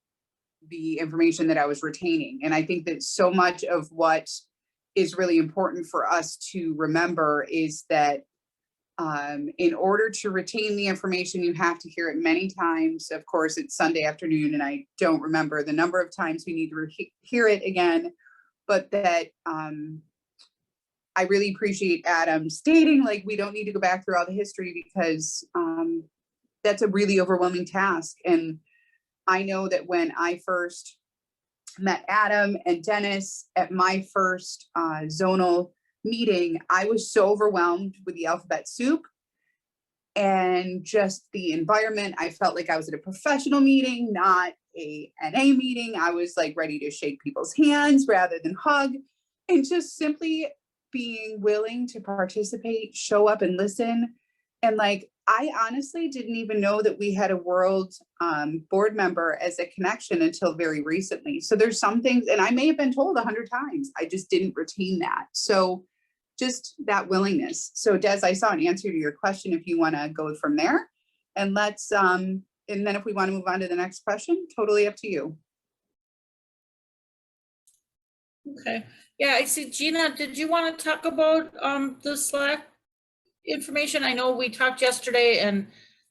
the information that I was retaining. And I think that so much of what is really important for us to remember is that in order to retain the information, you have to hear it many times. Of course, it's Sunday afternoon, and I don't remember the number of times we need to hear it again, but that I really appreciate Adam stating, like, we don't need to go back through all the history, because that's a really overwhelming task. And I know that when I first met Adam and Dennis at my first zonal meeting, I was so overwhelmed with the alphabet soup and just the environment. I felt like I was at a professional meeting, not a NA meeting. I was like ready to shake people's hands rather than hug, and just simply being willing to participate, show up and listen. And like, I honestly didn't even know that we had a world board member as a connection until very recently. So there's some things, and I may have been told 100 times, I just didn't retain that. So just that willingness. So Des, I saw an answer to your question if you want to go from there. And let's, and then if we want to move on to the next question, totally up to you. Okay, yeah, I see. Gina, did you want to talk about the Slack information? I know we talked yesterday and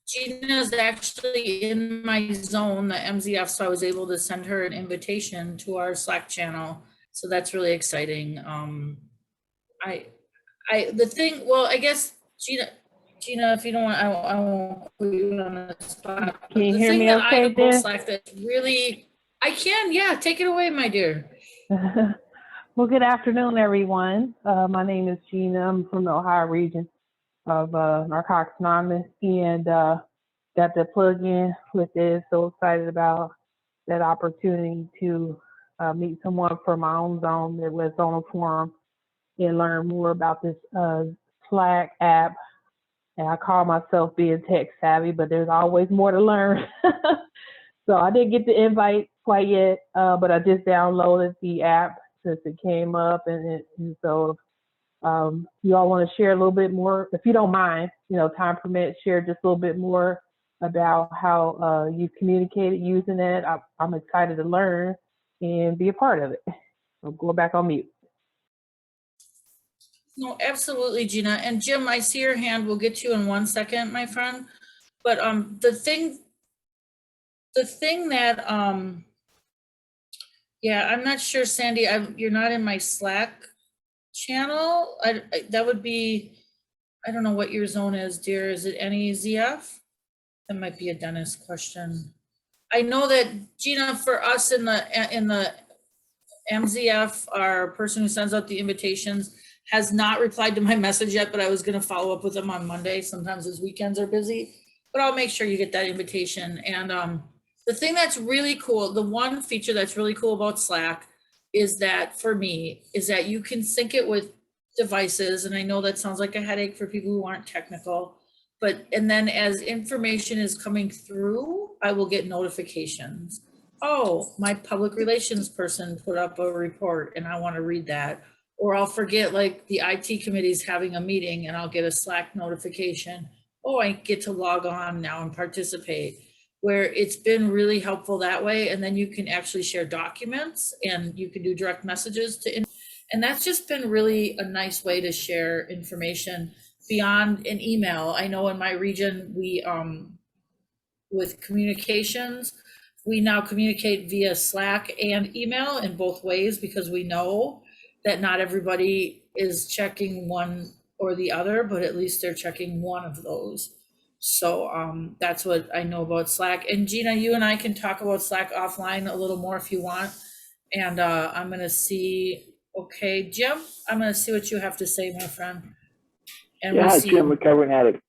Gina's actually in my zone, the MZF, so I was able to send her an invitation to our Slack channel. So that's really exciting. The thing, well, I guess Gina, if you don't want, I won't put you on the spot. But Can you the hear thing me that I okay, have about Jen? Slack that's really, I can, yeah, take it away, my dear. Well, good afternoon, everyone. My name is Gina. I'm from the Ohio region of Narcotics Anonymous, and got to plug in with this. So excited about that opportunity to meet someone from my own zone that was on a forum and learn more about this Slack app. And I call myself being tech savvy, but there's always more to learn. So I didn't get the invite quite yet, but I just downloaded the app since it came up, and so you all want to share a little bit more, if you don't mind, time permits, share just a little bit more about how you communicated using it. I'm excited to learn and be a part of it. So go back on mute. No, absolutely, Gina. And Jim, I see your hand. We'll get to you in 1 second, my friend. But the thing that yeah, I'm not sure, Sandy. You're not in my Slack channel. That would be, I don't know what your zone is, dear. Is it NA.ZF? That might be a Dennis question. I know that Gina, for us in the MZF, our person who sends out the invitations, has not replied to my message yet, but I was going to follow up with them on Monday. Sometimes his weekends are busy, but I'll make sure you get that invitation. And the thing that's really cool, the one feature that's really cool about Slack is that, for me, is that you can sync it with devices. And I know that sounds like a headache for people who aren't technical, and then as information is coming through, I will get notifications. Oh, my public relations person put up a report and I want to read that. Or I'll forget, like the IT committee's having a meeting and I'll get a Slack notification. Oh, I get to log on now and participate, where it's been really helpful that way. And then you can actually share documents and you can do direct messages and that's just been really a nice way to share information beyond an email. I know in my region, we, with communications, we now communicate via Slack and email in both ways because we know that not everybody is checking one or the other, but at least they're checking one of those. So that's what I know about Slack. And Gina, you and I can talk about Slack offline a little more if you want. And I'm gonna see, okay, Jim, I'm gonna see what you have to say, my friend. And we'll Yeah, see Jim, you. recovering addict.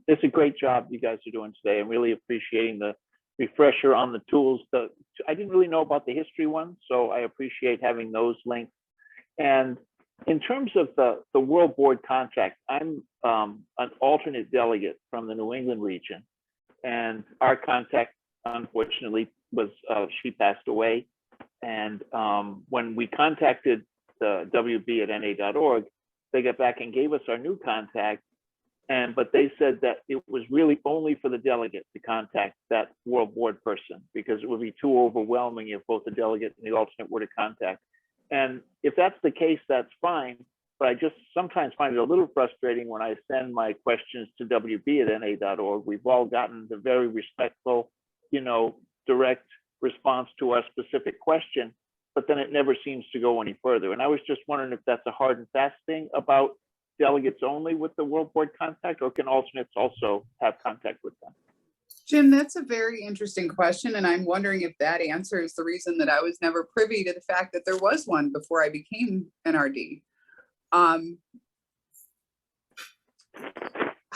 It's a great job you guys are doing today. I'm really appreciating the refresher on the tools. I didn't really know about the history one, so I appreciate having those links. And in terms of the World Board contract, I'm an alternate delegate from the New England region. And our contact, unfortunately, was she passed away. And when we contacted the WB at NA.org, they got back and gave us our new contact, but they said that it was really only for the delegate to contact that World Board person because it would be too overwhelming if both the delegate and the alternate were to contact. And if that's the case, that's fine. But I just sometimes find it a little frustrating when I send my questions to WB at NA.org. We've all gotten the very respectful, direct response to our specific question, but then it never seems to go any further. And I was just wondering if that's a hard and fast thing about delegates only with the World Board contact, or can alternates also have contact with them? Jim, that's a very interesting question. And I'm wondering if that answers the reason that I was never privy to the fact that there was one before I became NRD.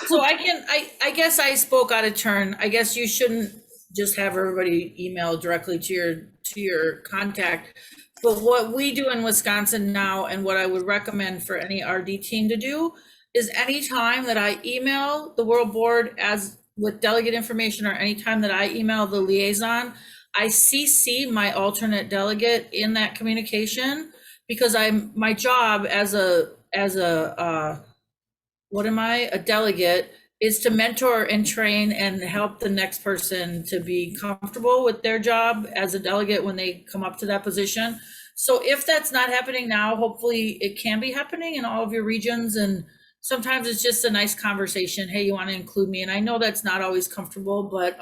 So I guess I spoke out of turn. I guess you shouldn't just have everybody email directly to your contact. But what we do in Wisconsin now, and what I would recommend for any RD team to do, is anytime that I email the World Board as with delegate information, or anytime that I email the liaison, I CC my alternate delegate in that communication, because my job as a delegate is to mentor and train and help the next person to be comfortable with their job as a delegate when they come up to that position. So if that's not happening now, hopefully it can be happening in all of your regions. And sometimes it's just a nice conversation. Hey, you want to include me? And I know that's not always comfortable, but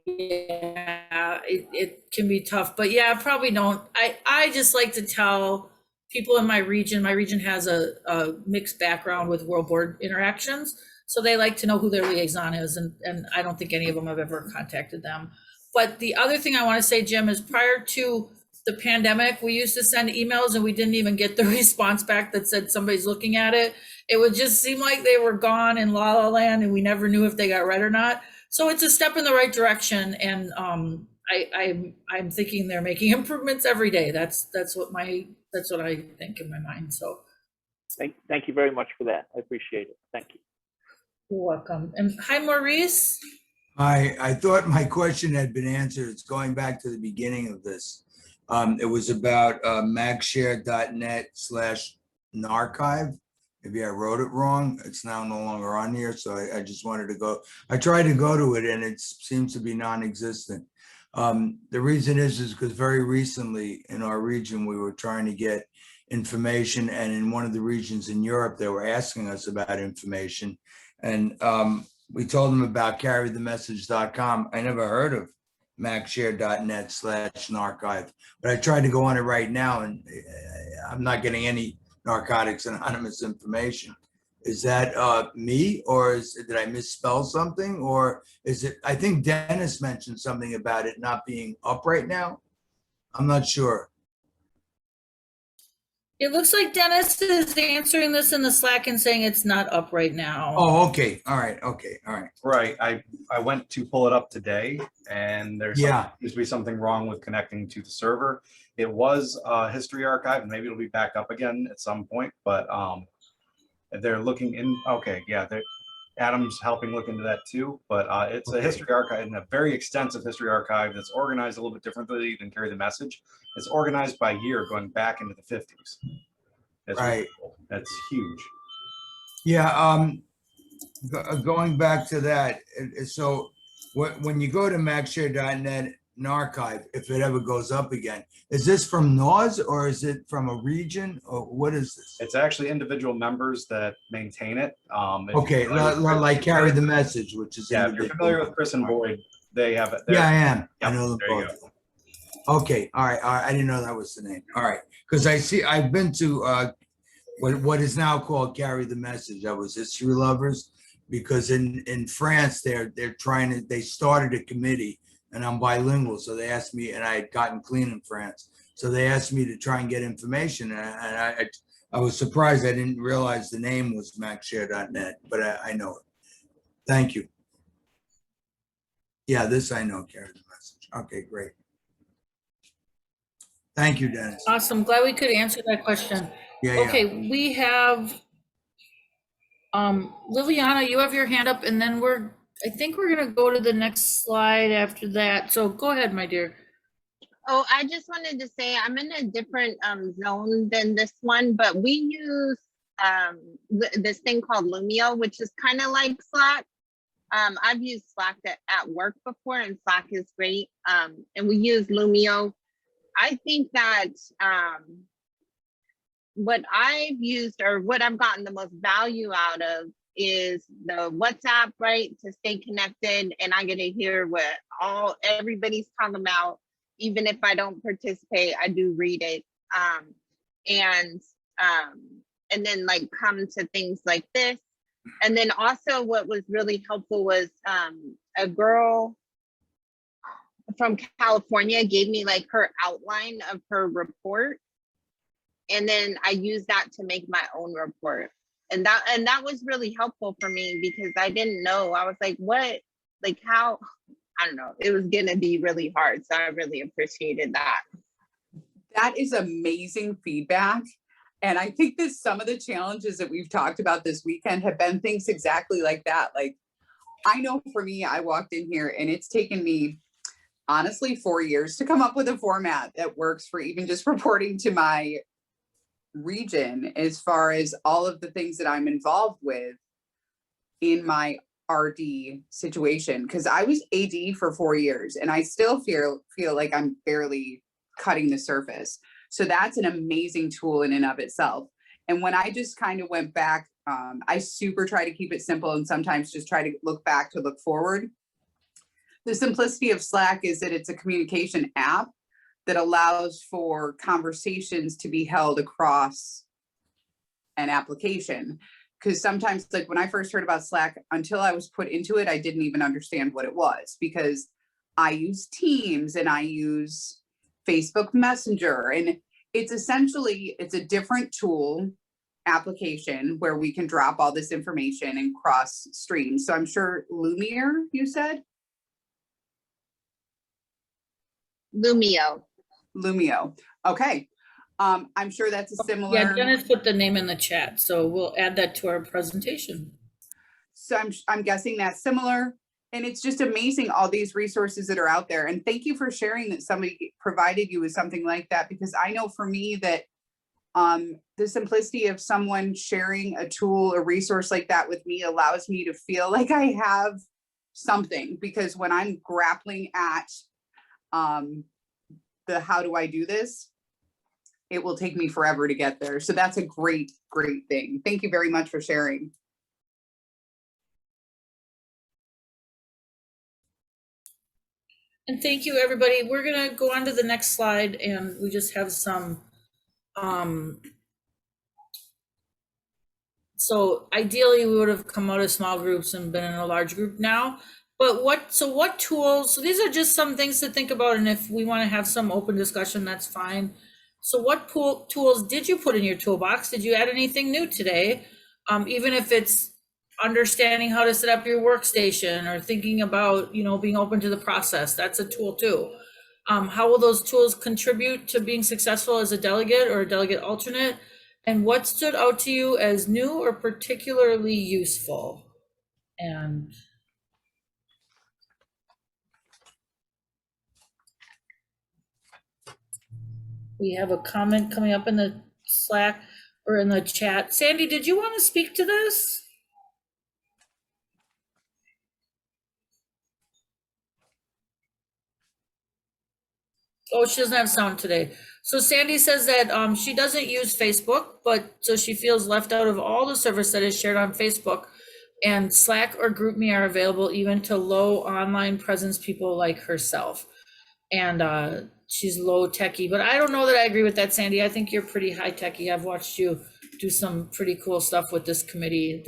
yeah, it can be tough. But yeah, probably don't. I just like to tell people in my region has a mixed background with World Board interactions. So they like to know who their liaison is. And I don't think any of them have ever contacted them. But the other thing I want to say, Jim, is prior to the pandemic, we used to send emails and we didn't even get the response back that said somebody's looking at it. It would just seem like they were gone in la la land and we never knew if they got read or not. So it's a step in the right direction. And I'm thinking they're making improvements every day. That's what I think in my mind. So Thank you very much for that. I appreciate it. Thank you. you're welcome. And hi, Maurice. I thought my question had been answered. It's going back to the beginning of this. It was about magshare.net/narchive. Maybe I wrote it wrong. It's now no longer on here. So I just wanted to go. I tried to go to it and it seems to be non-existent. The reason is because very recently in our region, we were trying to get information, and in one of the regions in Europe, they were asking us about information. And we told them about carrythemessage.com. I never heard of magshare.net/narchive, but I tried to go on it right now and I'm not getting any Narcotics Anonymous information. Is that me, or did I misspell something, or is it? I think Dennis mentioned something about it not being up right now. I'm not sure. It looks like Dennis is answering this in the Slack and saying it's not up right now. Oh, okay. All right. Okay. All right. Right. I went to pull it up today and seems to be something wrong with connecting to the server. It was a history archive and maybe it'll be back up again at some point, but they're looking in. Okay. Yeah. Adam's helping look into that too, but it's a history archive and a very extensive history archive that's organized a little bit differently than Carry the Message. It's organized by year going back into the 50s. That's right. really cool. That's huge. Yeah. Going back to that. So when you go to magshare.net archive, if it ever goes up again, is this from NAWS or is it from a region, or what is this? It's actually individual members that maintain it. Okay, like Carry the Message, which is if you're familiar with Chris and Boyd, they have it there. Yeah, I am. Yep, I know them there both. Okay, all right. I didn't know that was the name. All right, because I've been to what is now called Carry the Message. That was History Lovers, because in France they started a committee, and I'm bilingual, so they asked me, and I had gotten clean in France, so they asked me to try and get information, and I was surprised. I didn't realize the name was magshare.net, but I know it. Thank you. Yeah, this I know, Carry the Message. Okay, great. Thank you, Dennis. Awesome. Glad we could answer that question. Yeah, okay, we have Liliana, you have your hand up, and then I think we're gonna go to the next slide after that. So go ahead, my dear. Oh, I just wanted to say I'm in a different zone than this one, but we use this thing called Lumio, which is kind of like Slack. I've used Slack at work before, and Slack is great. And we use Lumio. I think that what I've used, or what I've gotten the most value out of, is the WhatsApp, right, to stay connected, and I get to hear what everybody's talking about. Even if I don't participate, I do read it, and then like come to things like this. And then also what was really helpful was a girl from California gave me like her outline of her report, and then I used that to make my own report. And that was really helpful for me, because I didn't know. I was like, what, like how, I don't know, it was gonna be really hard. So I really appreciated that. That is amazing feedback. And I think that some of the challenges that we've talked about this weekend have been things exactly like that. Like, I know for me, I walked in here and it's taken me, honestly, 4 years to come up with a format that works for even just reporting to my region, as far as all of the things that I'm involved with in my RD situation. Because I was AD for 4 years and I still feel like I'm barely cutting the surface. So that's an amazing tool in and of itself. And when I just kind of went back, I super try to keep it simple and sometimes just try to look back to look forward. The simplicity of Slack is that it's a communication app that allows for conversations to be held across an application. Because sometimes, like when I first heard about Slack, until I was put into it, I didn't even understand what it was, because I use Teams and I use Facebook Messenger, and it's essentially, it's a different tool application where we can drop all this information and cross streams. So I'm sure Lumio, you said? Lumio. Lumio. Okay. I'm sure that's a similar. Yeah, Dennis put the name in the chat, so we'll add that to our presentation. So I'm guessing that's similar. And it's just amazing, all these resources that are out there. And thank you for sharing that somebody provided you with something like that, because I know for me that the simplicity of someone sharing a tool, a resource like that with me allows me to feel like I have something, because when I'm grappling at the how do I do this, it will take me forever to get there. So that's a great, great thing. Thank you very much for sharing. And thank you, everybody. We're gonna go on to the next slide, and we just have some, so ideally we would have come out of small groups and been in a large group now. But what tools, so these are just some things to think about, and if we want to have some open discussion, that's fine. So what tools did you put in your toolbox? Did you add anything new today? Even if it's understanding how to set up your workstation or thinking about, you know, being open to the process, that's a tool too. How will those tools contribute to being successful as a delegate or a delegate alternate? And what stood out to you as new or particularly useful? And we have a comment coming up in the Slack or in the chat. Sandy, did you want to speak to this? Oh, she doesn't have sound today. So Sandy says that she doesn't use Facebook, but so she feels left out of all the service that is shared on Facebook, and Slack or GroupMe are available even to low online presence people like herself. And she's low techie, but I don't know that I agree with that, Sandy. I think you're pretty high techie. I've watched you do some pretty cool stuff with this committee,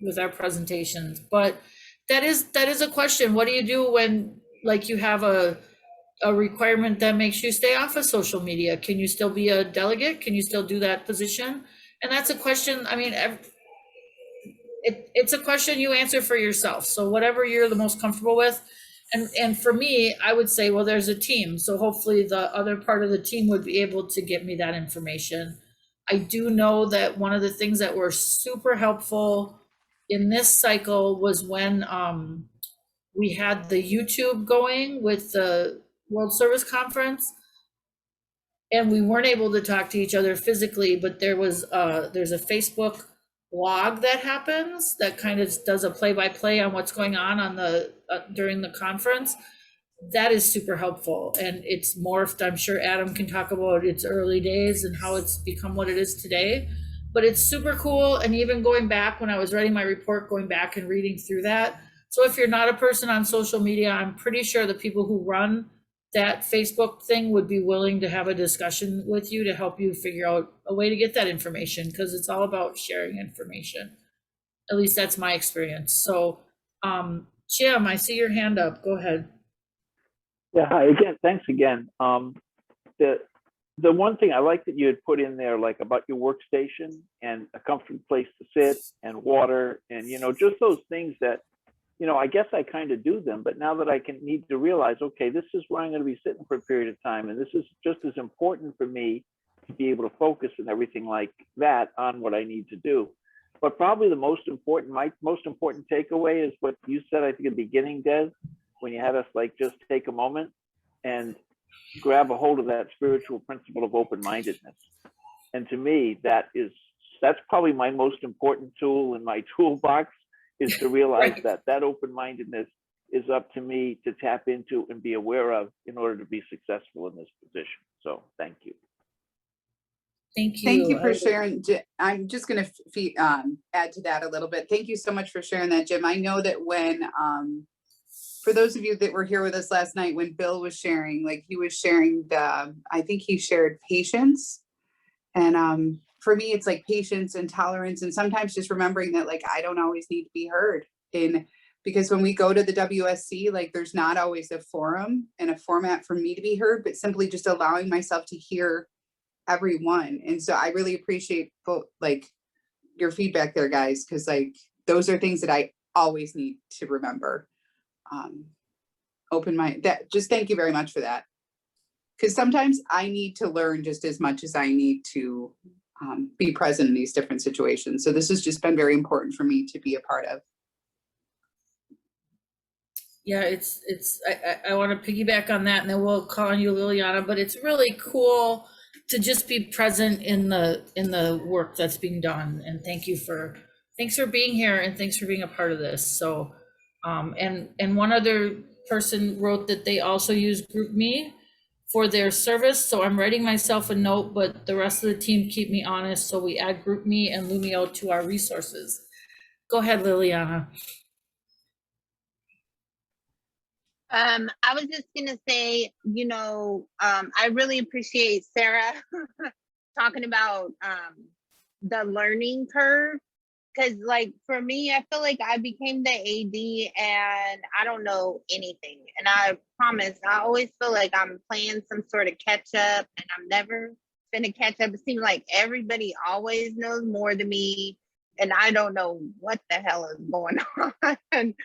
with our presentations. But that is a question. What do you do when, like, you have a requirement that makes you stay off of social media? Can you still be a delegate? Can you still do that position? And that's a question, I mean, it's a question you answer for yourself. So whatever you're the most comfortable with. And for me, I would say, well, there's a team. So hopefully the other part of the team would be able to get me that information. I do know that one of the things that were super helpful in this cycle was when we had the YouTube going with the World Service Conference, and we weren't able to talk to each other physically, but there's a Facebook blog that happens that kind of does a play-by-play on what's going on the during the conference. That is super helpful, and it's morphed. I'm sure Adam can talk about its early days and how it's become what it is today, but it's super cool. And even going back when I was writing my report, going back and reading through that. So if you're not a person on social media, I'm pretty sure the people who run that Facebook thing would be willing to have a discussion with you to help you figure out a way to get that information, because it's all about sharing information. At least that's my experience. So Jim, I see your hand up. Go ahead. Yeah, hi again. Thanks again. The one thing I like that you had put in there, like about your workstation and a comfortable place to sit and water, and just those things that I guess I kind of do them, but now that I need to realize, okay, this is where I'm going to be sitting for a period of time, and this is just as important for me to be able to focus and everything like that on what I need to do. But probably my most important takeaway is what you said, I think at the beginning, Des, when you had us like just take a moment and grab a hold of that spiritual principle of open-mindedness. And to me, that's probably my most important tool in my toolbox, is to realize Right. that open-mindedness is up to me to tap into and be aware of in order to be successful in this position. So thank you. Thank you. Thank you for sharing. I'm just going to add to that a little bit. Thank you so much for sharing that, Jim. I know that when, for those of you that were here with us last night, when Bill was sharing, like he was sharing I think he shared patience. And for me, it's like patience and tolerance, and sometimes just remembering that like I don't always need to be heard. Because when we go to the WSC, like there's not always a forum and a format for me to be heard, but simply just allowing myself to hear everyone. And so I really appreciate both like your feedback there, guys, because like those are things that I always need to remember. Just thank you very much for that. Because sometimes I need to learn just as much as I need to be present in these different situations. So this has just been very important for me to be a part of. Yeah, I want to piggyback on that, and then we'll call on you, Liliana, but it's really cool to just be present in the work that's being done. And thanks for being here, and thanks for being a part of this. So, and one other person wrote that they also use GroupMe for their service. So I'm writing myself a note, but the rest of the team keep me honest. So we add GroupMe and Lumio to our resources. Go ahead, Liliana. I was just gonna say, I really appreciate Sarah talking about the learning curve, because like for me, I feel like I became the AD and I don't know anything. And I promise, I always feel like I'm playing some sort of catch up, and I'm never gonna catch up. It seems like everybody always knows more than me, and I don't know what the hell is going on.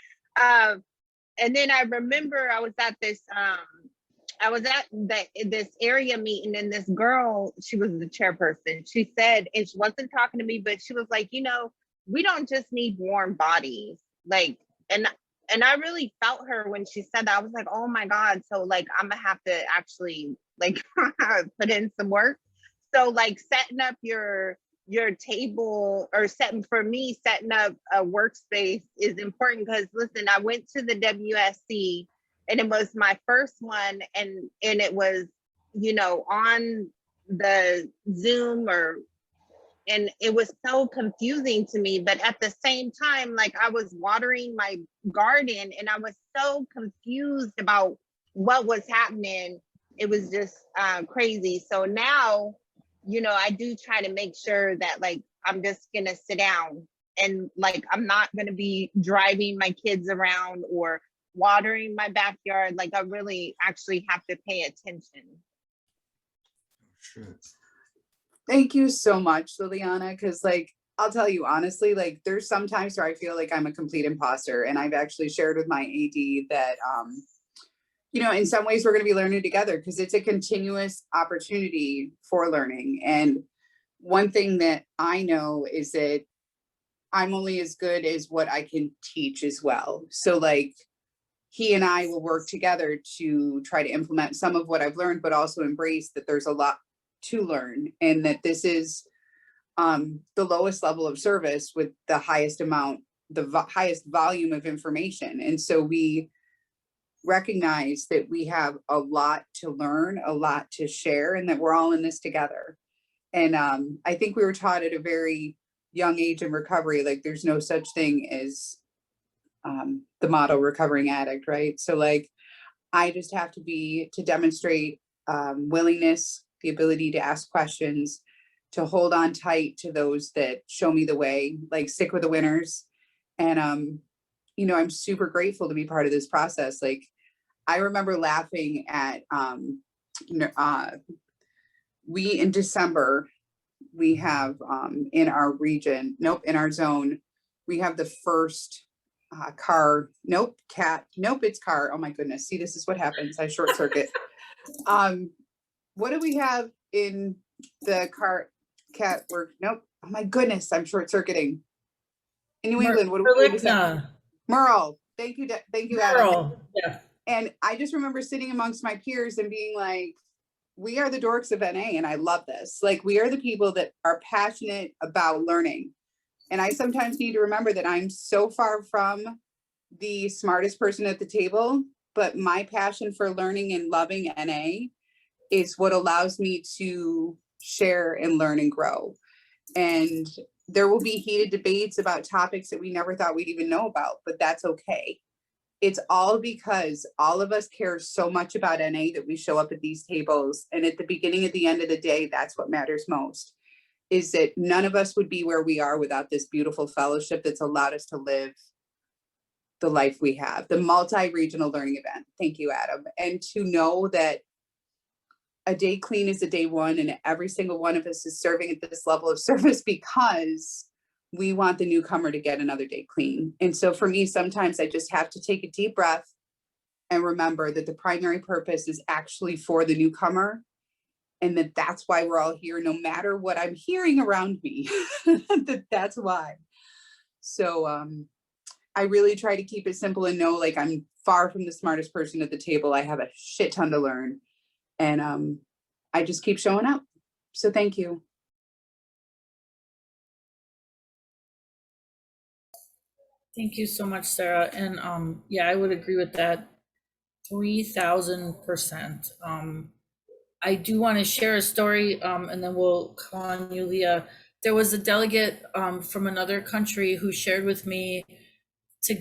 And then I remember I was at this this area meeting, and this girl, she was the chairperson. She said, and she wasn't talking to me, but she was like, we don't just need warm bodies. Like, and I really felt her when she said that. I was like, oh my God. So like, I'm gonna have to actually like put in some work. So like setting up your table, or setting up a workspace is important, because listen, I went to the WSC and it was my first one, and it was, on the Zoom and it was so confusing to me. But at the same time, like I was watering my garden and I was so confused about what was happening. It was just crazy. So now, I do try to make sure that like I'm just gonna sit down, and like I'm not gonna be driving my kids around or watering my backyard. Like I really actually have to pay attention. Sure. Thank you so much, Liliana, because like I'll tell you honestly, like there's some times where I feel like I'm a complete imposter, and I've actually shared with my AD that in some ways we're going to be learning together, because it's a continuous opportunity for learning. And one thing that I know is that I'm only as good as what I can teach as well. So like he and I will work together to try to implement some of what I've learned, but also embrace that there's a lot to learn, and that this is the lowest level of service with the highest amount, highest volume of information. And so we recognize that we have a lot to learn, a lot to share, and that we're all in this together. And I think we were taught at a very young age in recovery, like there's no such thing as the motto recovering addict, right? So like I just have to demonstrate willingness, the ability to ask questions, to hold on tight to those that show me the way, like stick with the winners. And I'm super grateful to be part of this process. Like I remember laughing at in December, we have in our region, in our zone, we have the first car, it's car. Oh my goodness. See, this is what happens. I short circuit. What do we have in the cat work? Nope. Oh my goodness. I'm short circuiting. In New England, what was that? Merle. Thank you. Thank you, Adam. Merle. Yeah. And I just remember sitting amongst my peers and being like, we are the dorks of NA, and I love this. Like, we are the people that are passionate about learning. And I sometimes need to remember that I'm so far from the smartest person at the table, but my passion for learning and loving NA is what allows me to share and learn and grow. And there will be heated debates about topics that we never thought we'd even know about, but that's okay. It's all because all of us care so much about NA that we show up at these tables. And at the beginning, at the end of the day, that's what matters most, is that none of us would be where we are without this beautiful fellowship that's allowed us to live the life we have, the multi-regional learning event. Thank you, Adam. And to know that a day clean is a day one, and every single one of us is serving at this level of service because we want the newcomer to get another day clean. And so for me, sometimes I just have to take a deep breath and remember that the primary purpose is actually for the newcomer, and that's why we're all here, no matter what I'm hearing around me. That's why. So I really try to keep it simple and know, like, I'm far from the smartest person at the table. I have a shit ton to learn. And I just keep showing up. So thank you. Thank you so much, Sarah. And yeah, I would agree with that 3000%. I do want to share a story, and then we'll call on you, Leah. There was a delegate from another country who shared with me to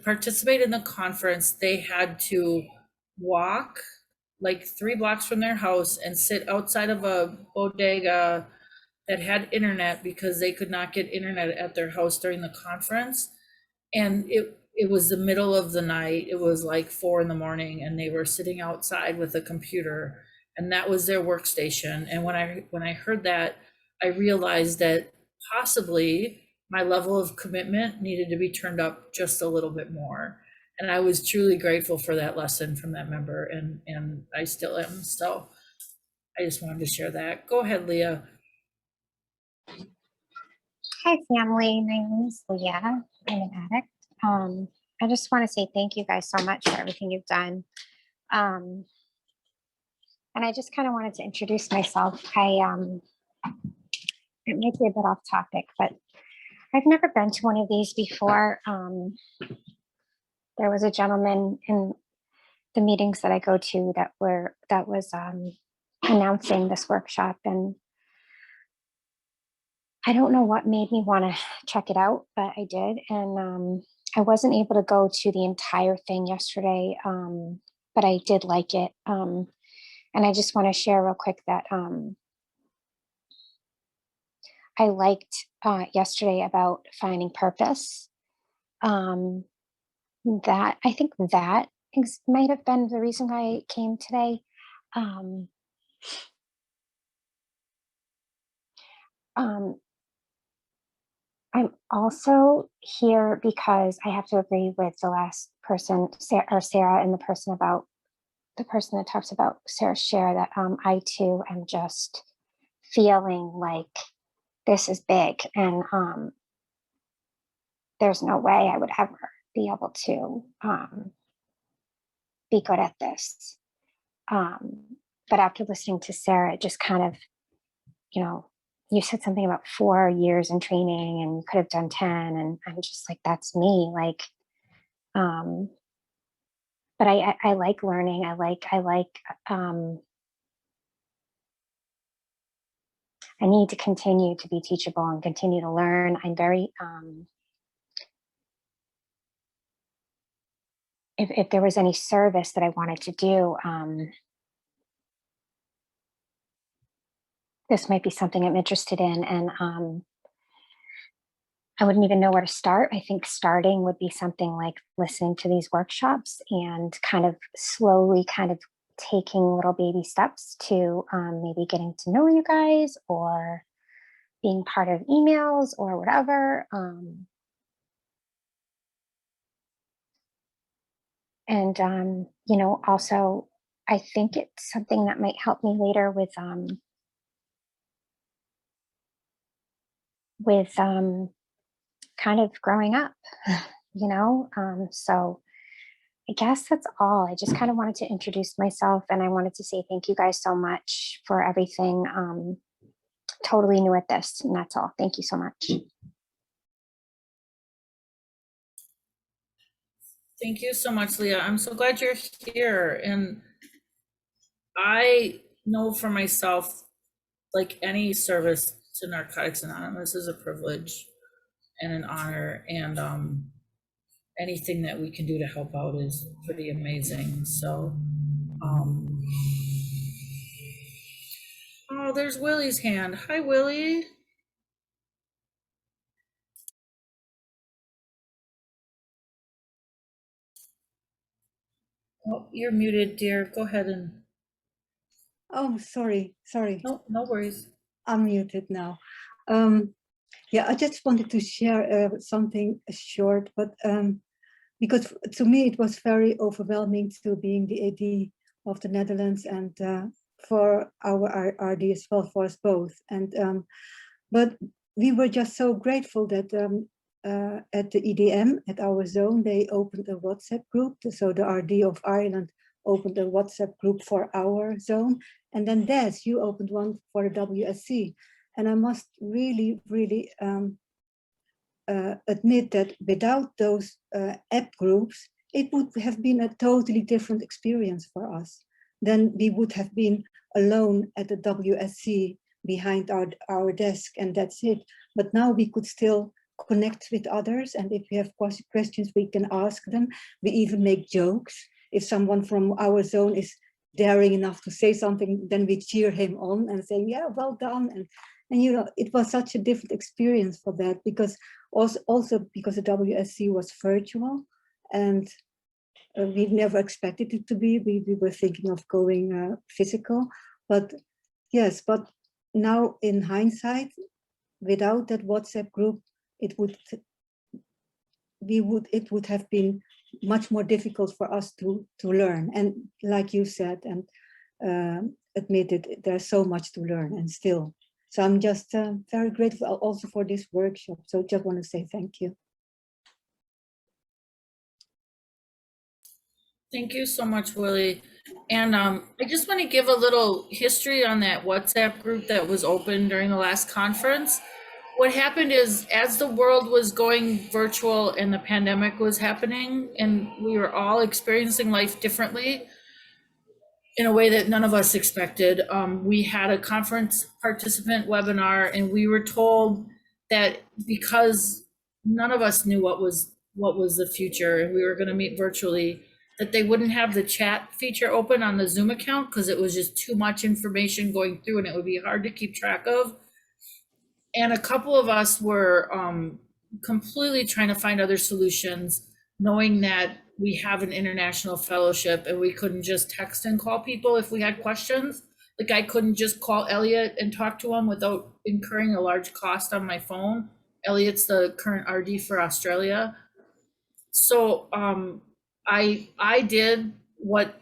participate in the conference, they had to walk like 3 blocks from their house and sit outside of a bodega that had internet because they could not get internet at their house during the conference. And it was the middle of the night. It was like 4 a.m, and they were sitting outside with a computer, and that was their workstation. And when I heard that, I realized that possibly my level of commitment needed to be turned up just a little bit more. And I was truly grateful for that lesson from that member, and I still am. So I just wanted to share that. Go ahead, Leah. Hi, family. My name is Leah. I'm an addict. I just want to say thank you guys so much for everything you've done. And I just kind of wanted to introduce myself. It might be a bit off topic, but I've never been to one of these before. There was a gentleman in the meetings that I go to that was announcing this workshop, and I don't know what made me want to check it out, but I did. And I wasn't able to go to the entire thing yesterday, but I did like it. And I just want to share real quick that I liked yesterday about finding purpose. That I think that might have been the reason why I came today. I'm also here because I have to agree with the last person, Sarah, and the person that talks about Sarah's share, that I too am just feeling like this is big, and there's no way I would ever be able to be good at this. But after listening to Sarah, it just kind of, you said something about 4 years in training and you could have done 10, and I'm just like, that's me. Like, but I like learning. I need to continue to be teachable and continue to learn. I'm very, if there was any service that I wanted to do, this might be something I'm interested in. And I wouldn't even know where to start. I think starting would be something like listening to these workshops and kind of slowly kind of taking little baby steps to maybe getting to know you guys, or being part of emails or whatever. And also, I think it's something that might help me later with kind of growing up, so I guess that's all. I just kind of wanted to introduce myself, and I wanted to say thank you guys so much for everything. Totally new at this, and that's all. Thank you so much. Thank you so much, Leah. I'm so glad you're here. And I know for myself, like any service to Narcotics Anonymous is a privilege and an honor, and anything that we can do to help out is pretty amazing. So, oh, there's Willie's hand. Hi, Willie. Oh, you're muted, dear. Go ahead and. Oh, sorry. No, no worries. I'm muted now. Yeah, I just wanted to share something short, but because to me it was very overwhelming to being the AD of the Netherlands and for our RD as well, for us both. And but we were just so grateful that at the EDM, at our zone, they opened a WhatsApp group. So the RD of Ireland opened a WhatsApp group for our zone. And then Des, you opened one for the WSC. And I must really, really admit that without those app groups, it would have been a totally different experience for us. Then we would have been alone at the WSC behind our desk, and that's it. But now we could still connect with others, and if we have questions, we can ask them. We even make jokes. If someone from our zone is daring enough to say something, then we cheer him on and say, yeah, well done. And you know, it was such a different experience for that, because also because the WSC was virtual, and we never expected it to be. We were thinking of going physical, but yes, but now in hindsight, without that WhatsApp group, it would have been much more difficult for us to learn. And like you said, and admitted, there's so much to learn and still. So I'm just very grateful also for this workshop. So just want to say thank you. Thank you so much, Willie. And I just want to give a little history on that WhatsApp group that was open during the last conference. What happened is, as the world was going virtual and the pandemic was happening, and we were all experiencing life differently in a way that none of us expected, we had a conference participant webinar, and we were told that because none of us knew what was the future, and we were going to meet virtually, that they wouldn't have the chat feature open on the Zoom account because it was just too much information going through and it would be hard to keep track of. And a couple of us were completely trying to find other solutions, knowing that we have an international fellowship and we couldn't just text and call people if we had questions. Like, I couldn't just call Elliot and talk to him without incurring a large cost on my phone. Elliot's the current RD for Australia. So I did what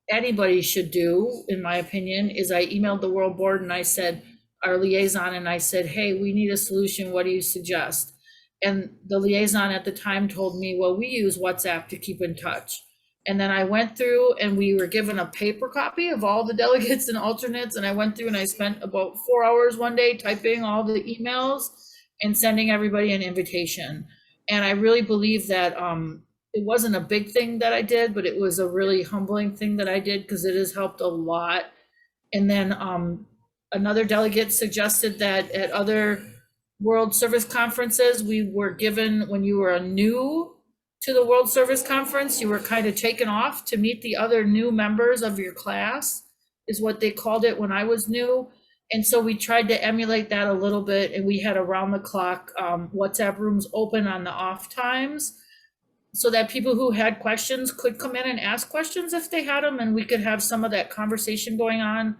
anybody should do, in my opinion, is I emailed the World Board and I said, our liaison, and I said, hey, we need a solution. What do you suggest? And the liaison at the time told me, well, we use WhatsApp to keep in touch. And then I went through and we were given a paper copy of all the delegates and alternates. And I went through and I spent about 4 hours one day typing all the emails and sending everybody an invitation. And I really believe that it wasn't a big thing that I did, but it was a really humbling thing that I did, because it has helped a lot. And then another delegate suggested that at other World Service Conferences, we were given, when you were new to the World Service Conference, you were kind of taken off to meet the other new members of your class, is what they called it when I was new. And so we tried to emulate that a little bit, and we had around the clock WhatsApp rooms open on the off times, so that people who had questions could come in and ask questions if they had them, and we could have some of that conversation going on.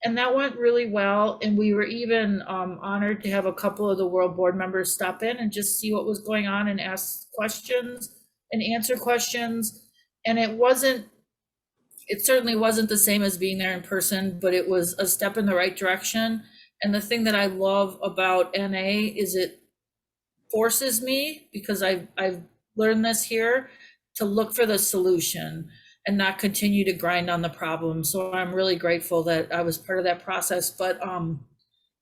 And that went really well. And we were even honored to have a couple of the World Board members stop in and just see what was going on and ask questions and answer questions. And it certainly wasn't the same as being there in person, but it was a step in the right direction. And the thing that I love about NA is it forces me, because I've learned this here, to look for the solution and not continue to grind on the problem. So I'm really grateful that I was part of that process, but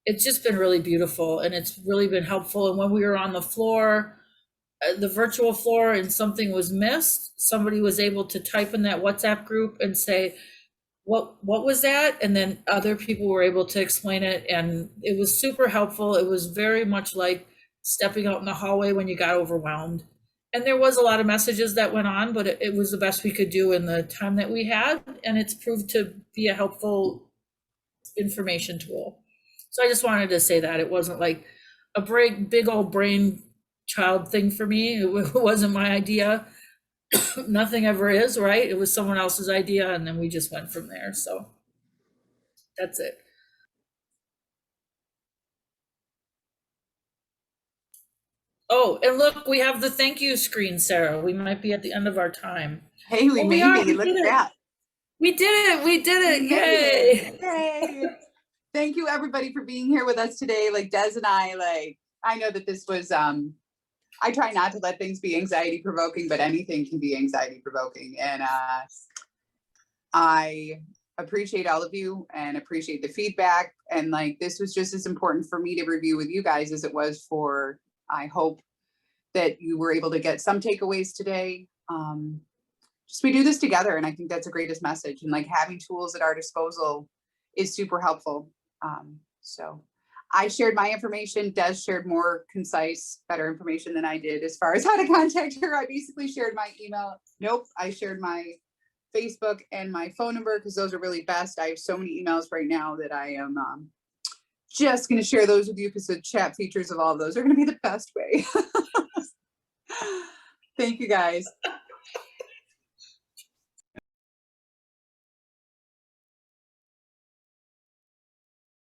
it's just been really beautiful and it's really been helpful. And when we were on the floor, the virtual floor, and something was missed, somebody was able to type in that WhatsApp group and say, what was that? And then other people were able to explain it, and it was super helpful. It was very much like stepping out in the hallway when you got overwhelmed. And there was a lot of messages that went on, but it was the best we could do in the time that we had, and it's proved to be a helpful information tool. So I just wanted to say that it wasn't like a big old brain child thing for me. It wasn't my idea. Nothing ever is, right? It was someone else's idea, and then we just went from there. So that's it. Oh, and look, we have the thank you screen, Sarah. We might be at the end of our time. Hey, we Oh, made are. it. We Look did at it. that. We did it. We did it. We made Yay. Yay. Thank you everybody for being here with us today. Like Des and I know that this was, I try not to let things be anxiety provoking, but anything can be anxiety provoking. And I appreciate all of you and appreciate the feedback. And like, this was just as important for me to review with you guys as it was for, I hope that you were able to get some takeaways today. Just we do this together, and I think that's the greatest message. And like having tools at our disposal is super helpful. So I shared my information. Des shared more concise, better information than I did as far as how to contact her. I basically shared my email. Nope, I shared my Facebook and my phone number because those are really best. I have so many emails right now that I am just going to share those with you because the chat features of all of those are going to be the best way. Thank you guys.